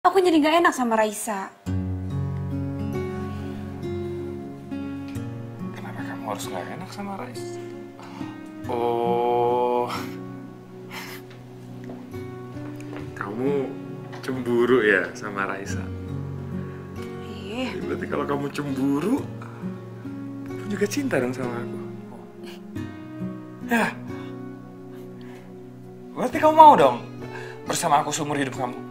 Aku jadi gak enak sama Raisa. Kenapa kamu harus gak enak sama Raisa? Oh, kamu cemburu ya sama Raisa? Iya. Berarti kalau kamu cemburu, kamu juga cinta dong sama aku. Ya, berarti kamu mau dong bersama aku seumur hidup kamu?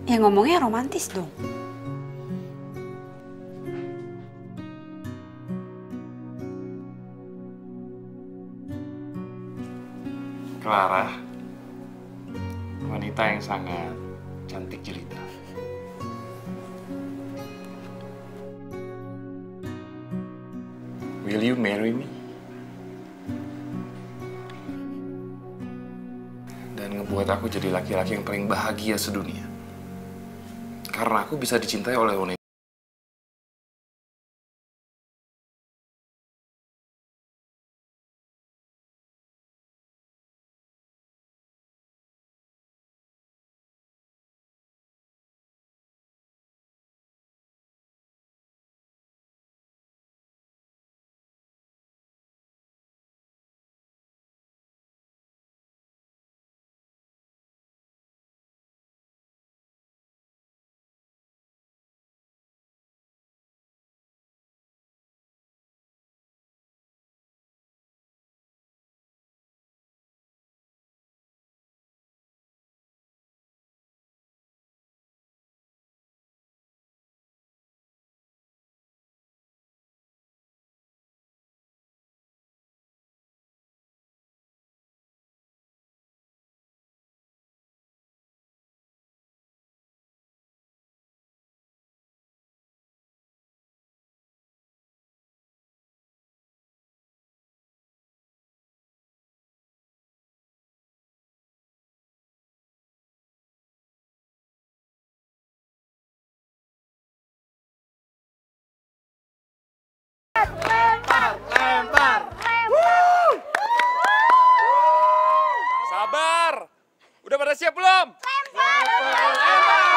Ya ngomongnya romantis dong. Clara, wanita yang sangat cantik jelita. Will you marry me? Dan ngebuat aku jadi laki-laki yang paling bahagia sedunia. karena aku bisa dicintai oleh wanita. Sabar! Udah pada siap belum? Lempar!